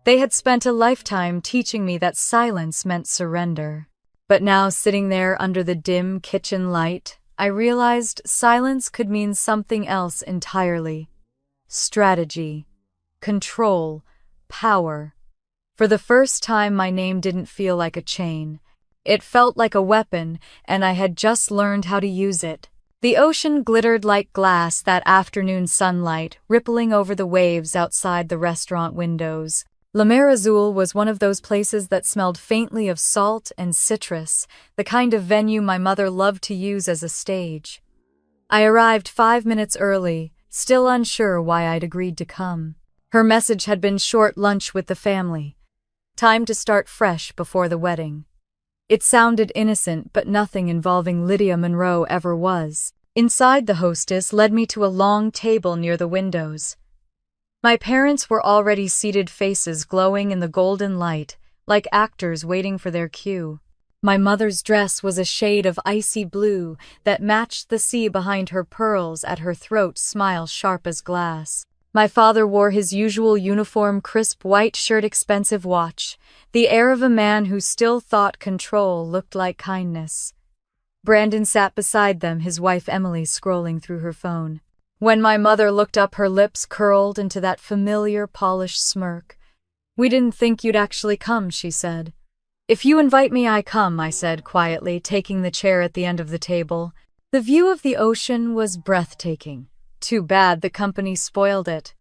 They had spent a lifetime teaching me that silence meant surrender. But now, sitting there under the dim kitchen light, I realized silence could mean something else entirely. Strategy. Control. Power. For the first time, my name didn't feel like a chain. It felt like a weapon, and I had just learned how to use it. The ocean glittered like glass, that afternoon sunlight rippling over the waves outside the restaurant windows. La Mer Azul was one of those places that smelled faintly of salt and citrus, the kind of venue my mother loved to use as a stage. I arrived 5 minutes early, still unsure why I'd agreed to come. Her message had been short lunch with the family. Time to start fresh before the wedding. It sounded innocent, but nothing involving Lydia Monroe ever was. Inside, the hostess led me to a long table near the windows. My parents were already seated, faces glowing in the golden light, like actors waiting for their cue. My mother's dress was a shade of icy blue that matched the sea behind her, pearls at her throat, smile sharp as glass. My father wore his usual uniform, crisp white shirt, expensive watch. The air of a man who still thought control looked like kindness. Brandon sat beside them, his wife Emily scrolling through her phone. When my mother looked up, her lips curled into that familiar, polished smirk. "We didn't think you'd actually come," she said. "If you invite me, I come," I said quietly, taking the chair at the end of the table. The view of the ocean was breathtaking. Too bad the company spoiled it.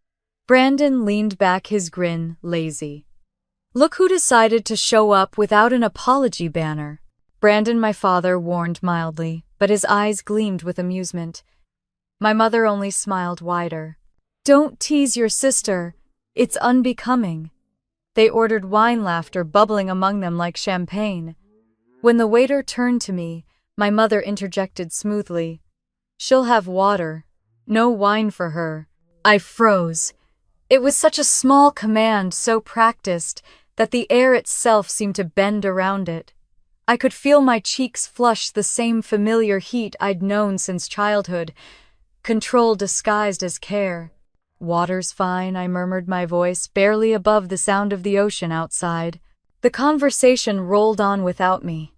Brandon leaned back, his grin lazy. "Look who decided to show up without an apology banner." Brandon, my father, warned mildly, but his eyes gleamed with amusement. My mother only smiled wider. "Don't tease your sister. It's unbecoming." They ordered wine, laughter bubbling among them like champagne. When the waiter turned to me, my mother interjected smoothly, "She'll have water. No wine for her." I froze. It was such a small command, so practiced, that the air itself seemed to bend around it. I could feel my cheeks flush, the same familiar heat I'd known since childhood. Control disguised as care. "Water's fine," I murmured, my voice barely above the sound of the ocean outside. The conversation rolled on without me.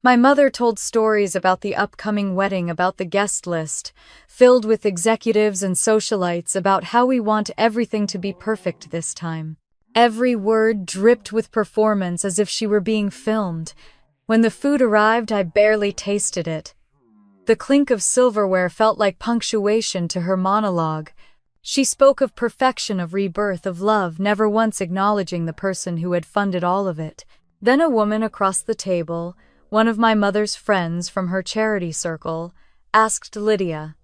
My mother told stories about the upcoming wedding, about the guest list, filled with executives and socialites, about how we want everything to be perfect this time. Every word dripped with performance, as if she were being filmed. When the food arrived, I barely tasted it. The clink of silverware felt like punctuation to her monologue. She spoke of perfection, of rebirth, of love, never once acknowledging the person who had funded all of it. Then a woman across the table, one of my mother's friends from her charity circle, asked Lydia,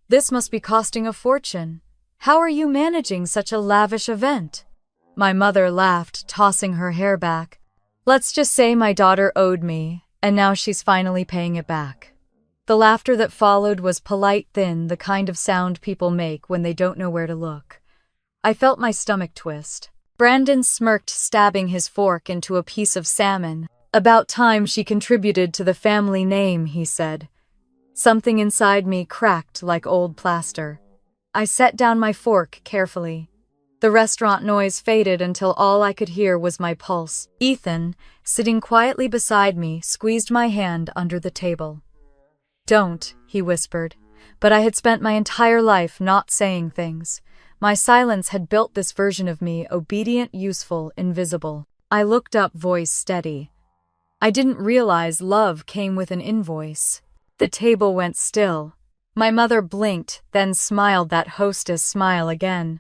"This must be costing a fortune. How are you managing such a lavish event?" My mother laughed, tossing her hair back. "Let's just say my daughter owed me, and now she's finally paying it back." The laughter that followed was polite, thin, the kind of sound people make when they don't know where to look. I felt my stomach twist. Brandon smirked, stabbing his fork into a piece of salmon. "About time she contributed to the family name," he said. Something inside me cracked like old plaster. I set down my fork carefully. The restaurant noise faded until all I could hear was my pulse. Ethan, sitting quietly beside me, squeezed my hand under the table. "Don't," he whispered, but I had spent my entire life not saying things. My silence had built this version of me, obedient, useful, invisible. I looked up, voice steady. I didn't realize love came with an invoice. The table went still. My mother blinked, then smiled, that hostess smile again.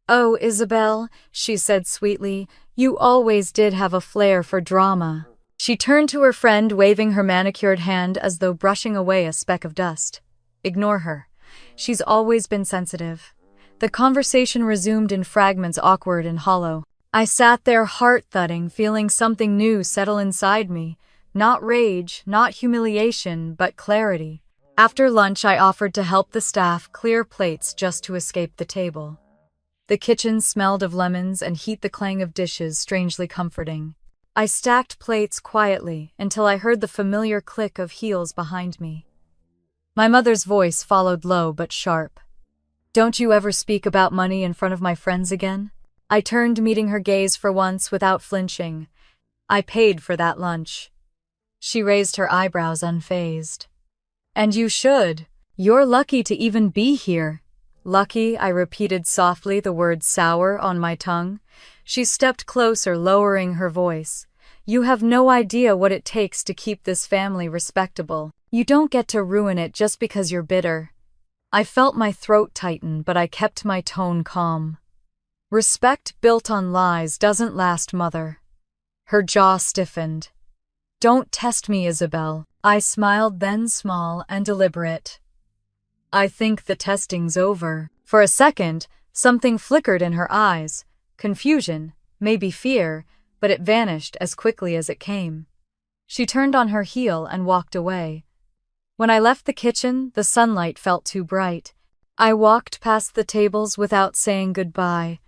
"Oh, Isabel," she said sweetly, "you always did have a flair for drama." She turned to her friend, waving her manicured hand as though brushing away a speck of dust. "Ignore her. She's always been sensitive." The conversation resumed in fragments, awkward and hollow. I sat there, heart thudding, feeling something new settle inside me. Not rage, not humiliation, but clarity. After lunch, I offered to help the staff clear plates just to escape the table. The kitchen smelled of lemons and heat, the clang of dishes strangely comforting. I stacked plates quietly until I heard the familiar click of heels behind me. My mother's voice followed, low but sharp. "Don't you ever speak about money in front of my friends again?" I turned, meeting her gaze for once without flinching. "I paid for that lunch." She raised her eyebrows, unfazed. "And you should. You're lucky to even be here." "Lucky," I repeated softly, the word sour on my tongue. She stepped closer, lowering her voice. "You have no idea what it takes to keep this family respectable. You don't get to ruin it just because you're bitter." I felt my throat tighten, but I kept my tone calm. "Respect built on lies doesn't last, Mother." Her jaw stiffened. "Don't test me, Isabel." I smiled, then small and deliberate. "I think the testing's over." For a second, something flickered in her eyes. Confusion, maybe fear, but it vanished as quickly as it came. She turned on her heel and walked away. When I left the kitchen, the sunlight felt too bright. I walked past the tables without saying goodbye.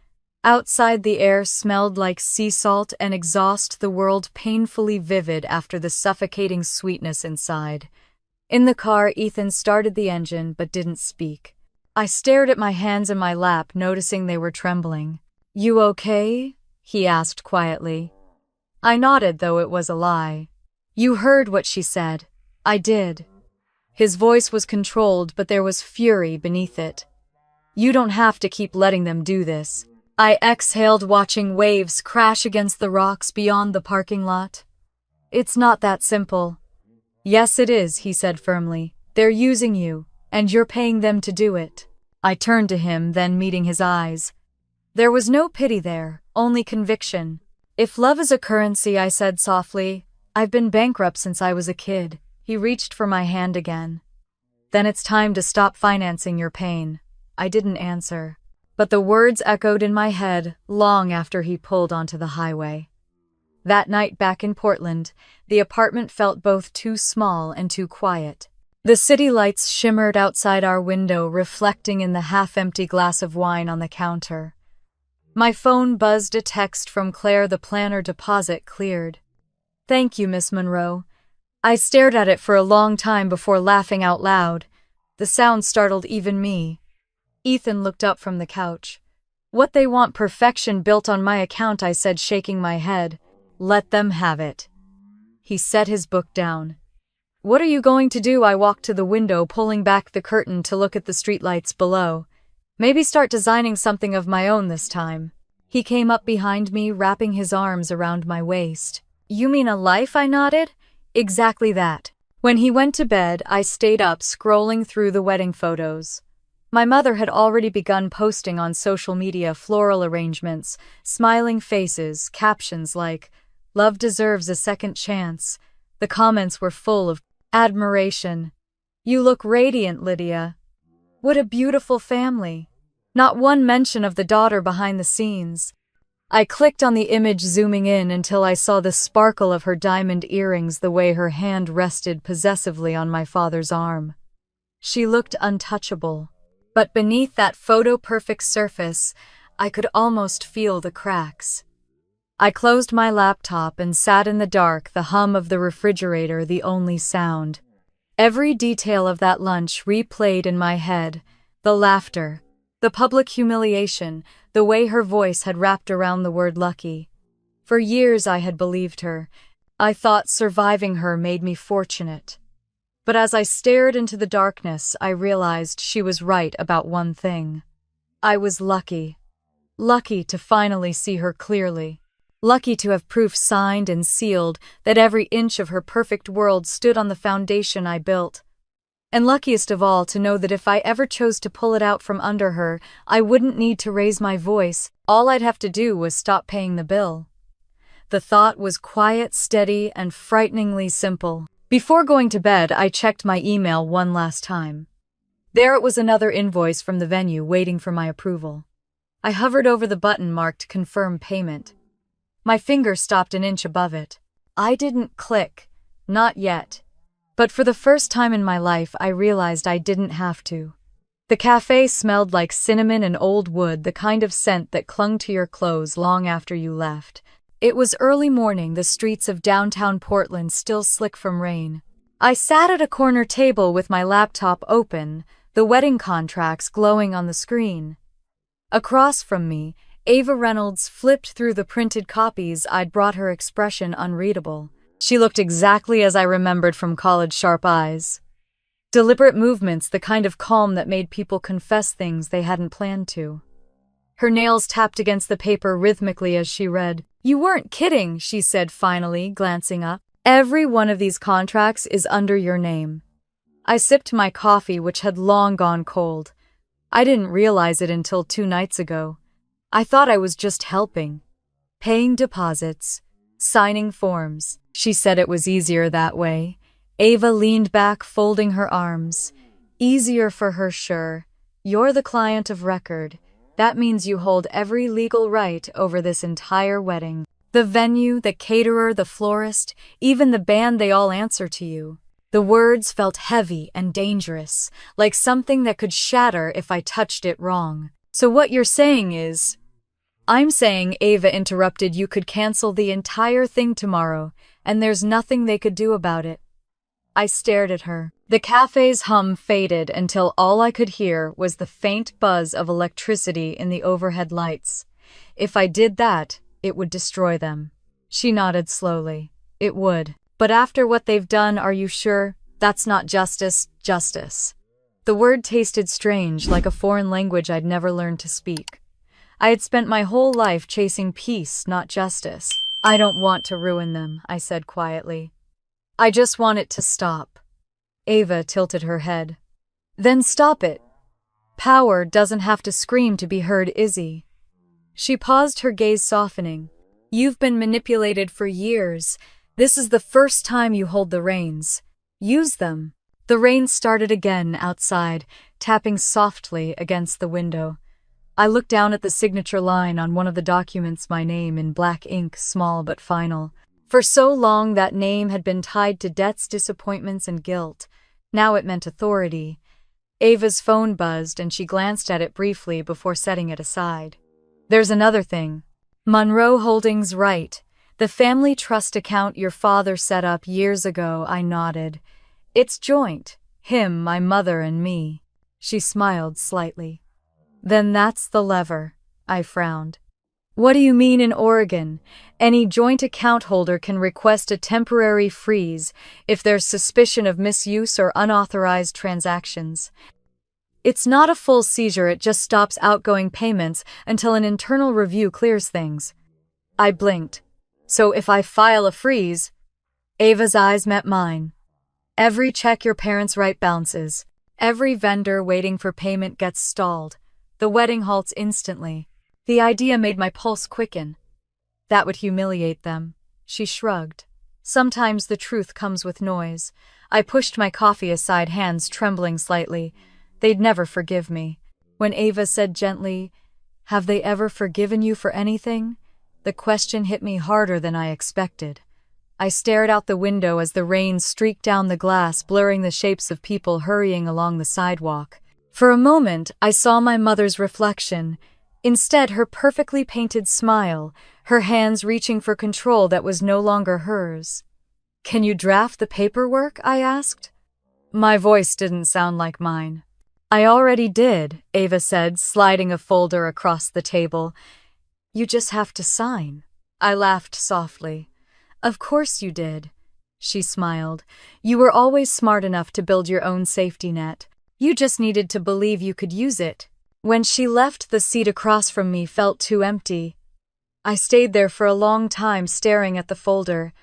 Outside, the air smelled like sea salt and exhaust, the world painfully vivid after the suffocating sweetness inside. In the car, Ethan started the engine but didn't speak. I stared at my hands in my lap, noticing they were trembling. "You okay?" he asked quietly. I nodded, though it was a lie. "You heard what she said." I did. His voice was controlled, but there was fury beneath it. "You don't have to keep letting them do this." I exhaled, watching waves crash against the rocks beyond the parking lot. "It's not that simple." "Yes, it is," he said firmly. "They're using you, and you're paying them to do it." I turned to him, then meeting his eyes. There was no pity there, only conviction. "If love is a currency," I said softly, "I've been bankrupt since I was a kid." He reached for my hand again. "Then it's time to stop financing your pain." I didn't answer, but the words echoed in my head long after he pulled onto the highway. That night back in Portland, the apartment felt both too small and too quiet. The city lights shimmered outside our window, reflecting in the half-empty glass of wine on the counter. My phone buzzed, a text from Claire. The planner deposit cleared. "Thank you, Miss Monroe." I stared at it for a long time before laughing out loud. The sound startled even me. Ethan looked up from the couch. "What they want, perfection built on my account," I said, shaking my head. "Let them have it." He set his book down. "What are you going to do?" I walked to the window, pulling back the curtain to look at the streetlights below. "Maybe start designing something of my own this time." He came up behind me, wrapping his arms around my waist. "You mean a life?" I nodded. "Exactly that." When he went to bed, I stayed up, scrolling through the wedding photos. My mother had already begun posting on social media floral arrangements, smiling faces, captions like, "Love deserves a second chance." The comments were full of admiration. "You look radiant, Lydia." "What a beautiful family." Not one mention of the daughter behind the scenes. I clicked on the image, zooming in until I saw the sparkle of her diamond earrings, the way her hand rested possessively on my father's arm. She looked untouchable, but beneath that photo-perfect surface, I could almost feel the cracks. I closed my laptop and sat in the dark, the hum of the refrigerator the only sound. Every detail of that lunch replayed in my head, the laughter, the public humiliation, the way her voice had wrapped around the word lucky. For years I had believed her. I thought surviving her made me fortunate. But as I stared into the darkness, I realized she was right about one thing. I was lucky. Lucky to finally see her clearly. Lucky to have proof signed and sealed that every inch of her perfect world stood on the foundation I built. And luckiest of all, to know that if I ever chose to pull it out from under her, I wouldn't need to raise my voice. All I'd have to do was stop paying the bill. The thought was quiet, steady, and frighteningly simple. Before going to bed, I checked my email one last time. There it was, another invoice from the venue waiting for my approval. I hovered over the button marked Confirm Payment. My finger stopped an inch above it. I didn't click. Not yet. But for the first time in my life, I realized I didn't have to. The cafe smelled like cinnamon and old wood, the kind of scent that clung to your clothes long after you left. It was early morning, the streets of downtown Portland still slick from rain. I sat at a corner table with my laptop open, the wedding contracts glowing on the screen. Across from me, Ava Reynolds flipped through the printed copies I'd brought, her expression unreadable. She looked exactly as I remembered from college, sharp eyes. Deliberate movements, the kind of calm that made people confess things they hadn't planned to. Her nails tapped against the paper rhythmically as she read. "You weren't kidding," she said finally, glancing up. "Every one of these contracts is under your name." I sipped my coffee, which had long gone cold. I didn't realize it until 2 nights ago. I thought I was just helping. Paying deposits, signing forms. She said it was easier that way. Ava leaned back, folding her arms. "Easier for her, sure. You're the client of record. That means you hold every legal right over this entire wedding. The venue, the caterer, the florist, even the band, they all answer to you." The words felt heavy and dangerous, like something that could shatter if I touched it wrong. "So what you're saying is..." I'm saying, Ava interrupted, you could cancel the entire thing tomorrow, and there's nothing they could do about it. I stared at her. The cafe's hum faded until all I could hear was the faint buzz of electricity in the overhead lights. If I did that, it would destroy them. She nodded slowly. It would. But after what they've done, are you sure? That's not justice, justice. The word tasted strange, like a foreign language I'd never learned to speak. I had spent my whole life chasing peace, not justice. I don't want to ruin them, I said quietly. I just want it to stop. Ava tilted her head. Then stop it. Power doesn't have to scream to be heard, Izzy. She paused, her gaze softening. You've been manipulated for years. This is the first time you hold the reins. Use them. The rain started again outside, tapping softly against the window. I looked down at the signature line on one of the documents, my name in black ink, small but final. For so long that name had been tied to debts, disappointments, and guilt. Now it meant authority. Ava's phone buzzed and she glanced at it briefly before setting it aside. There's another thing. Monroe Holdings, right. The family trust account your father set up years ago, I nodded. It's joint. Him, my mother, and me. She smiled slightly. Then that's the lever, I frowned. What do you mean in Oregon? Any joint account holder can request a temporary freeze if there's suspicion of misuse or unauthorized transactions. It's not a full seizure, it just stops outgoing payments until an internal review clears things. I blinked. So if I file a freeze? Ava's eyes met mine. Every check your parents write bounces. Every vendor waiting for payment gets stalled. The wedding halts instantly. The idea made my pulse quicken. That would humiliate them. She shrugged. Sometimes the truth comes with noise. I pushed my coffee aside, hands trembling slightly. They'd never forgive me. When Ava said gently, "Have they ever forgiven you for anything?" the question hit me harder than I expected. I stared out the window as the rain streaked down the glass, blurring the shapes of people hurrying along the sidewalk. For a moment, I saw my mother's reflection. Instead, her perfectly painted smile, her hands reaching for control that was no longer hers. "Can you draft the paperwork?" I asked. My voice didn't sound like mine. "I already did," Ava said, sliding a folder across the table. "You just have to sign." I laughed softly. "Of course you did." She smiled. "You were always smart enough to build your own safety net. You just needed to believe you could use it." When she left, the seat across from me felt too empty. I stayed there for a long time, staring at the folder.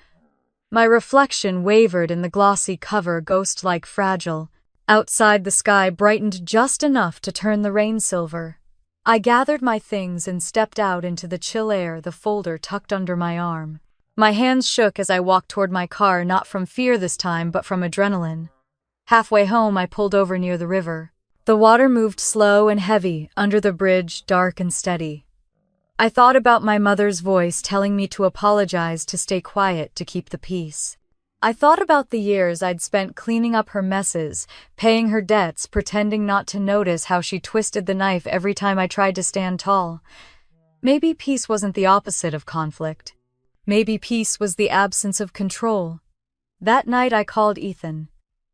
My reflection wavered in the glossy cover, ghost-like fragile. Outside, the sky brightened just enough to turn the rain silver. I gathered my things and stepped out into the chill air, the folder tucked under my arm. My hands shook as I walked toward my car, not from fear this time, but from adrenaline. Halfway home, I pulled over near the river. The water moved slow and heavy, under the bridge, dark and steady. I thought about my mother's voice telling me to apologize, to stay quiet, to keep the peace. I thought about the years I'd spent cleaning up her messes, paying her debts, pretending not to notice how she twisted the knife every time I tried to stand tall. Maybe peace wasn't the opposite of conflict. Maybe peace was the absence of control. That night I called Ethan.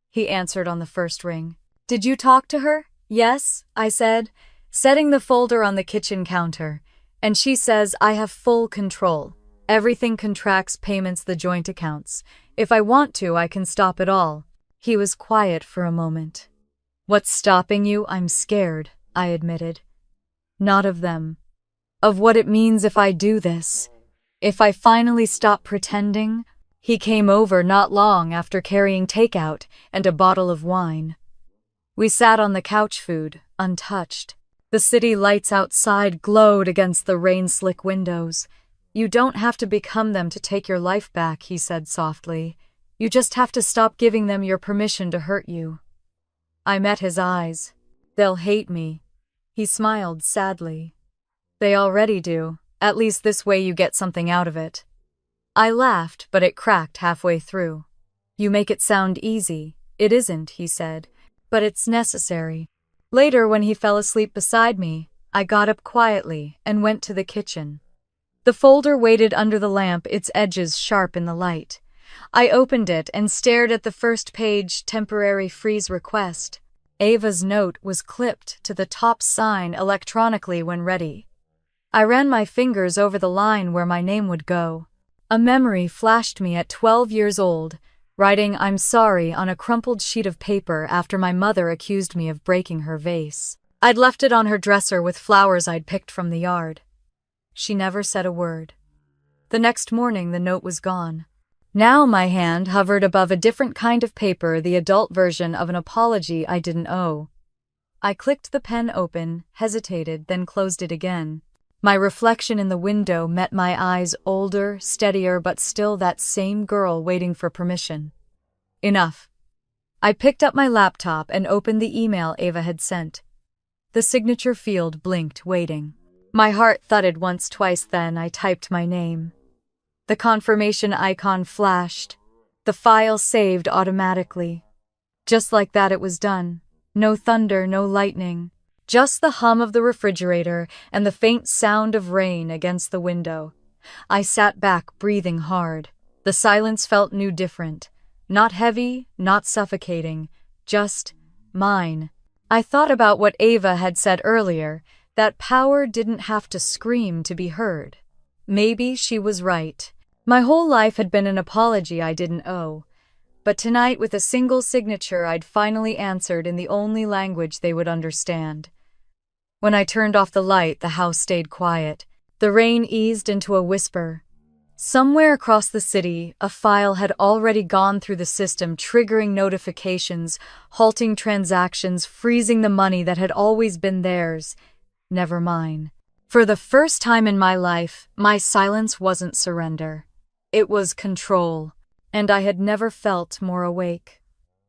He answered on the first ring. "Did you talk to her?" "Yes," I said, setting the folder on the kitchen counter. "And she says I have full control. Everything contracts, payments, the joint accounts. If I want to, I can stop it all." He was quiet for a moment. "What's stopping you?" "I'm scared," I admitted. "Not of them. Of what it means if I do this. If I finally stop pretending." He came over not long after, carrying takeout and a bottle of wine. We sat on the couch, food untouched. The city lights outside glowed against the rain-slick windows. "You don't have to become them to take your life back," he said softly. "You just have to stop giving them your permission to hurt you." I met his eyes. "They'll hate me." He smiled sadly. "They already do. At least this way you get something out of it." I laughed, but it cracked halfway through. "You make it sound easy." "It isn't," he said, "but it's necessary." Later, when he fell asleep beside me, I got up quietly and went to the kitchen. The folder waited under the lamp, its edges sharp in the light. I opened it and stared at the first page, temporary freeze request. Ava's note was clipped to the top sign electronically when ready. I ran my fingers over the line where my name would go. A memory flashed me at 12 years old, writing "I'm sorry" on a crumpled sheet of paper after my mother accused me of breaking her vase. I'd left it on her dresser with flowers I'd picked from the yard. She never said a word. The next morning the note was gone. Now my hand hovered above a different kind of paper, the adult version of an apology I didn't owe. I clicked the pen open, hesitated, then closed it again. My reflection in the window met my eyes, older, steadier, but still that same girl waiting for permission. Enough. I picked up my laptop and opened the email Ava had sent. The signature field blinked, waiting. My heart thudded once, twice, then I typed my name. The confirmation icon flashed. The file saved automatically. Just like that it was done. No thunder, no lightning. Just the hum of the refrigerator and the faint sound of rain against the window. I sat back, breathing hard. The silence felt new, different. Not heavy, not suffocating. Just mine. I thought about what Ava had said earlier, that power didn't have to scream to be heard. Maybe she was right. My whole life had been an apology I didn't owe. But tonight, with a single signature, I'd finally answered in the only language they would understand. When I turned off the light, the house stayed quiet. The rain eased into a whisper. Somewhere across the city, a file had already gone through the system, triggering notifications, halting transactions, freezing the money that had always been theirs. Never mine. For the first time in my life, my silence wasn't surrender. It was control, and I had never felt more awake.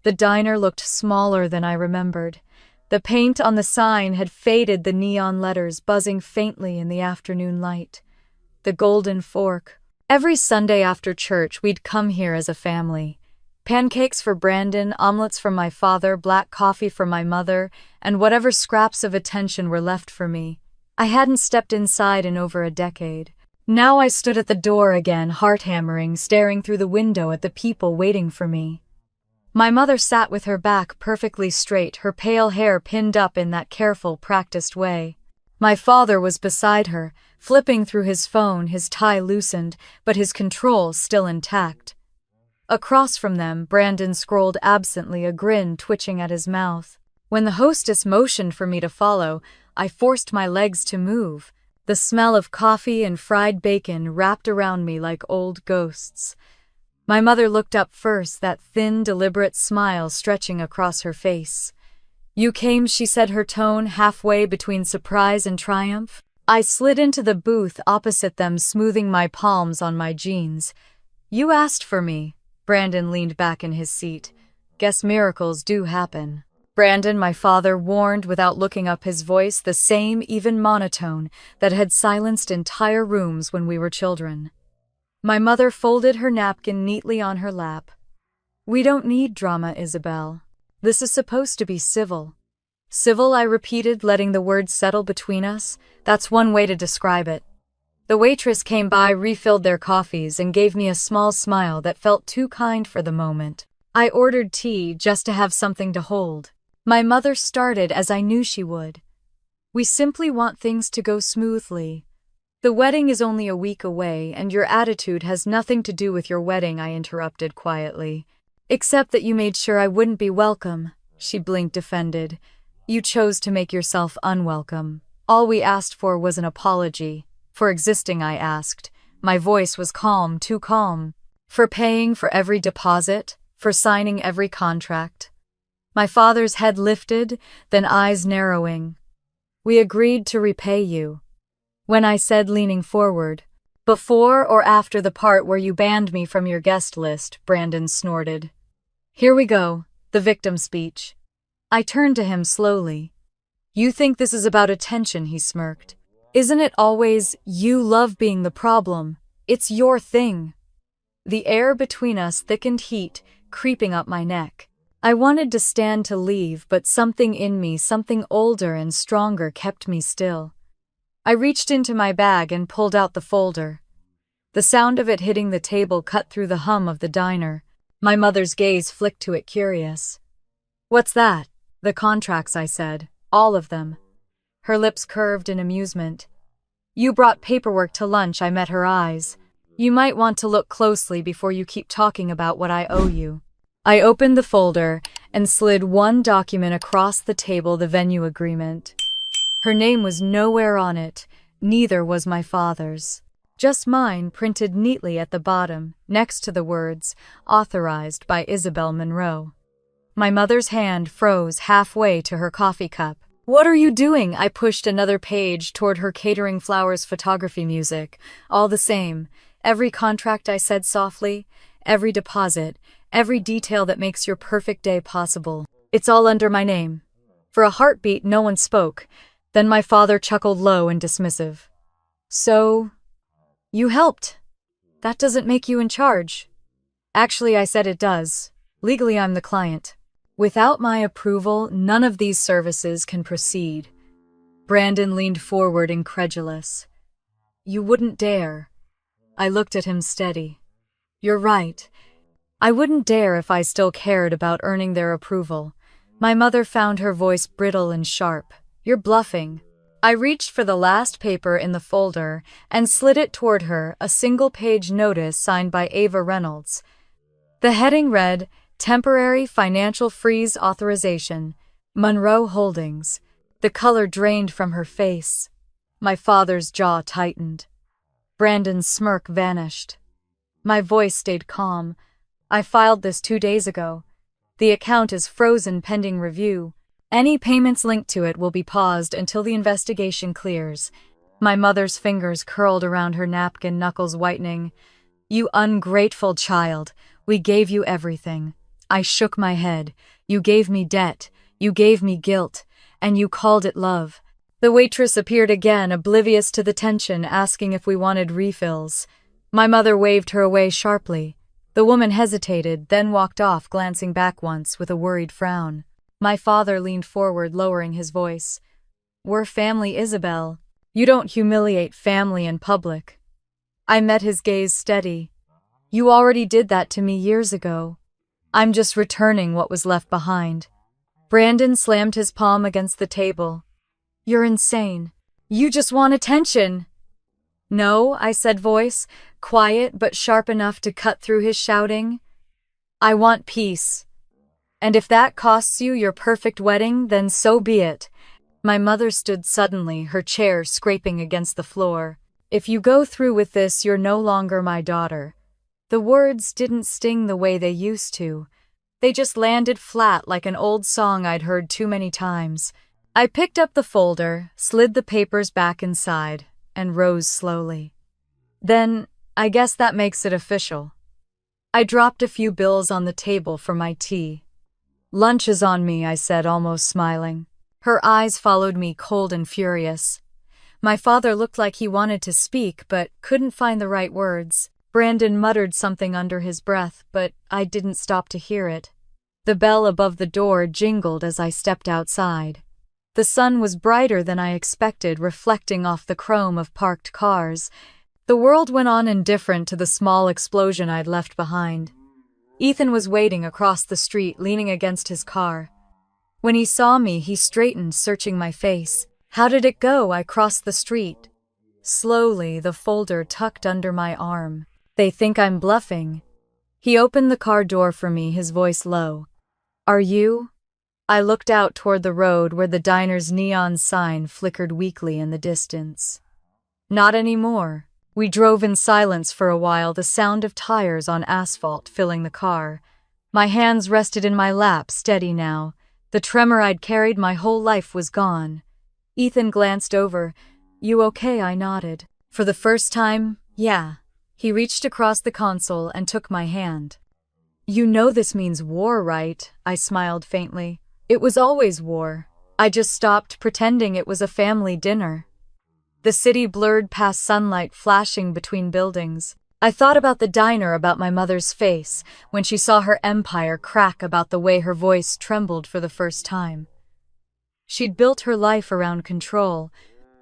The diner looked smaller than I remembered. The paint on the sign had faded, the neon letters buzzing faintly in the afternoon light. The golden fork. Every Sunday after church, we'd come here as a family. Pancakes for Brandon, omelets for my father, black coffee for my mother, and whatever scraps of attention were left for me. I hadn't stepped inside in over a decade. Now I stood at the door again, heart hammering, staring through the window at the people waiting for me. My mother sat with her back perfectly straight, her pale hair pinned up in that careful, practiced way. My father was beside her, flipping through his phone, his tie loosened, but his control still intact. Across from them, Brandon scrolled absently, a grin twitching at his mouth. When the hostess motioned for me to follow, I forced my legs to move. The smell of coffee and fried bacon wrapped around me like old ghosts. My mother looked up first, that thin, deliberate smile stretching across her face. "You came," she said, her tone halfway between surprise and triumph. I slid into the booth opposite them, smoothing my palms on my jeans. "You asked for me." Brandon leaned back in his seat. "Guess miracles do happen." Brandon, my father warned without looking up, his voice the same even monotone that had silenced entire rooms when we were children. My mother folded her napkin neatly on her lap. "We don't need drama, Isabel. This is supposed to be civil." "Civil," I repeated, letting the words settle between us. That's one way to describe it. The waitress came by, refilled their coffees, and gave me a small smile that felt too kind for the moment. I ordered tea just to have something to hold. My mother started as I knew she would. "We simply want things to go smoothly. The wedding is only a week away, and your attitude has nothing to do with your wedding," I interrupted quietly. "Except that you made sure I wouldn't be welcome," she blinked, offended. "You chose to make yourself unwelcome. All we asked for was an apology. For existing, I asked. My voice was calm, too calm. For paying for every deposit, for signing every contract." My father's head lifted, then eyes narrowing. "We agreed to repay you." When I said, leaning forward, "Before or after the part where you banned me from your guest list," Brandon snorted. "Here we go, the victim speech." I turned to him slowly. "You think this is about attention," he smirked. "Isn't it always? You love being the problem. It's your thing." The air between us thickened, heat creeping up my neck. I wanted to stand to leave, but something in me, something older and stronger, kept me still. I reached into my bag and pulled out the folder. The sound of it hitting the table cut through the hum of the diner. My mother's gaze flicked to it, curious. "What's that?" "The contracts," I said. "All of them." Her lips curved in amusement. "You brought paperwork to lunch," I met her eyes. "You might want to look closely before you keep talking about what I owe you." I opened the folder and slid one document across the table, the venue agreement. Her name was nowhere on it, neither was my father's. Just mine, printed neatly at the bottom, next to the words, "Authorized by Isabel Monroe." My mother's hand froze halfway to her coffee cup. "What are you doing?" I pushed another page toward her catering flowers photography music. "All the same, every contract," I said softly, "every deposit, every detail that makes your perfect day possible. It's all under my name." For a heartbeat, no one spoke. Then my father chuckled low and dismissive. "So, you helped? That doesn't make you in charge." "Actually," I said, "it does. Legally, I'm the client. Without my approval, none of these services can proceed." Brandon leaned forward, incredulous. "You wouldn't dare." I looked at him steady. "You're right. I wouldn't dare if I still cared about earning their approval." My mother found her voice brittle and sharp. "You're bluffing." I reached for the last paper in the folder and slid it toward her, a single-page notice signed by Ava Reynolds. The heading read, "Temporary Financial Freeze Authorization, Monroe Holdings." The color drained from her face. My father's jaw tightened. Brandon's smirk vanished. My voice stayed calm. "I filed this 2 days ago. The account is frozen pending review. Any payments linked to it will be paused until the investigation clears." My mother's fingers curled around her napkin, knuckles whitening. "You ungrateful child. We gave you everything." I shook my head. "You gave me debt. You gave me guilt. And you called it love." The waitress appeared again, oblivious to the tension, asking if we wanted refills. My mother waved her away sharply. The woman hesitated, then walked off, glancing back once with a worried frown. My father leaned forward, lowering his voice. "We're family, Isabel. You don't humiliate family in public." I met his gaze steady. "You already did that to me years ago. I'm just returning what was left behind." Brandon slammed his palm against the table. "You're insane. You just want attention." "No," I said, voice quiet but sharp enough to cut through his shouting. "I want peace. And if that costs you your perfect wedding, then so be it." My mother stood suddenly, her chair scraping against the floor. "If you go through with this, you're no longer my daughter." The words didn't sting the way they used to. They just landed flat like an old song I'd heard too many times. I picked up the folder, slid the papers back inside, and rose slowly. "Then, I guess that makes it official." I dropped a few bills on the table for my tea. "Lunch is on me," I said, almost smiling. Her eyes followed me, cold and furious. My father looked like he wanted to speak, but couldn't find the right words. Brandon muttered something under his breath, but I didn't stop to hear it. The bell above the door jingled as I stepped outside. The sun was brighter than I expected, reflecting off the chrome of parked cars. The world went on indifferent to the small explosion I'd left behind. Ethan was waiting across the street, leaning against his car. When he saw me, he straightened, searching my face. "How did it go?" I crossed the street. Slowly, the folder tucked under my arm. "They think I'm bluffing." He opened the car door for me, his voice low. "Are you?" I looked out toward the road where the diner's neon sign flickered weakly in the distance. "Not anymore." We drove in silence for a while, the sound of tires on asphalt filling the car. My hands rested in my lap, steady now. The tremor I'd carried my whole life was gone. Ethan glanced over. "You okay?" I nodded. For the first time, yeah. He reached across the console and took my hand. "You know this means war, right?" I smiled faintly. "It was always war. I just stopped pretending it was a family dinner." The city blurred past sunlight flashing between buildings. I thought about the diner, about my mother's face, when she saw her empire crack, about the way her voice trembled for the first time. She'd built her life around control,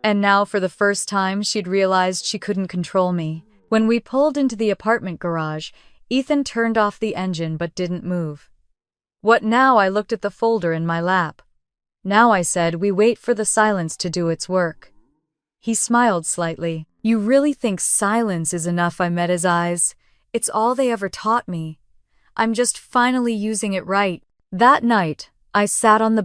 and now for the first time she'd realized she couldn't control me. When we pulled into the apartment garage, Ethan turned off the engine but didn't move. What now? I looked at the folder in my lap. Now, I said, we wait for the silence to do its work. He smiled slightly. You really think silence is enough? I met his eyes. It's all they ever taught me. I'm just finally using it right. That night, I sat on the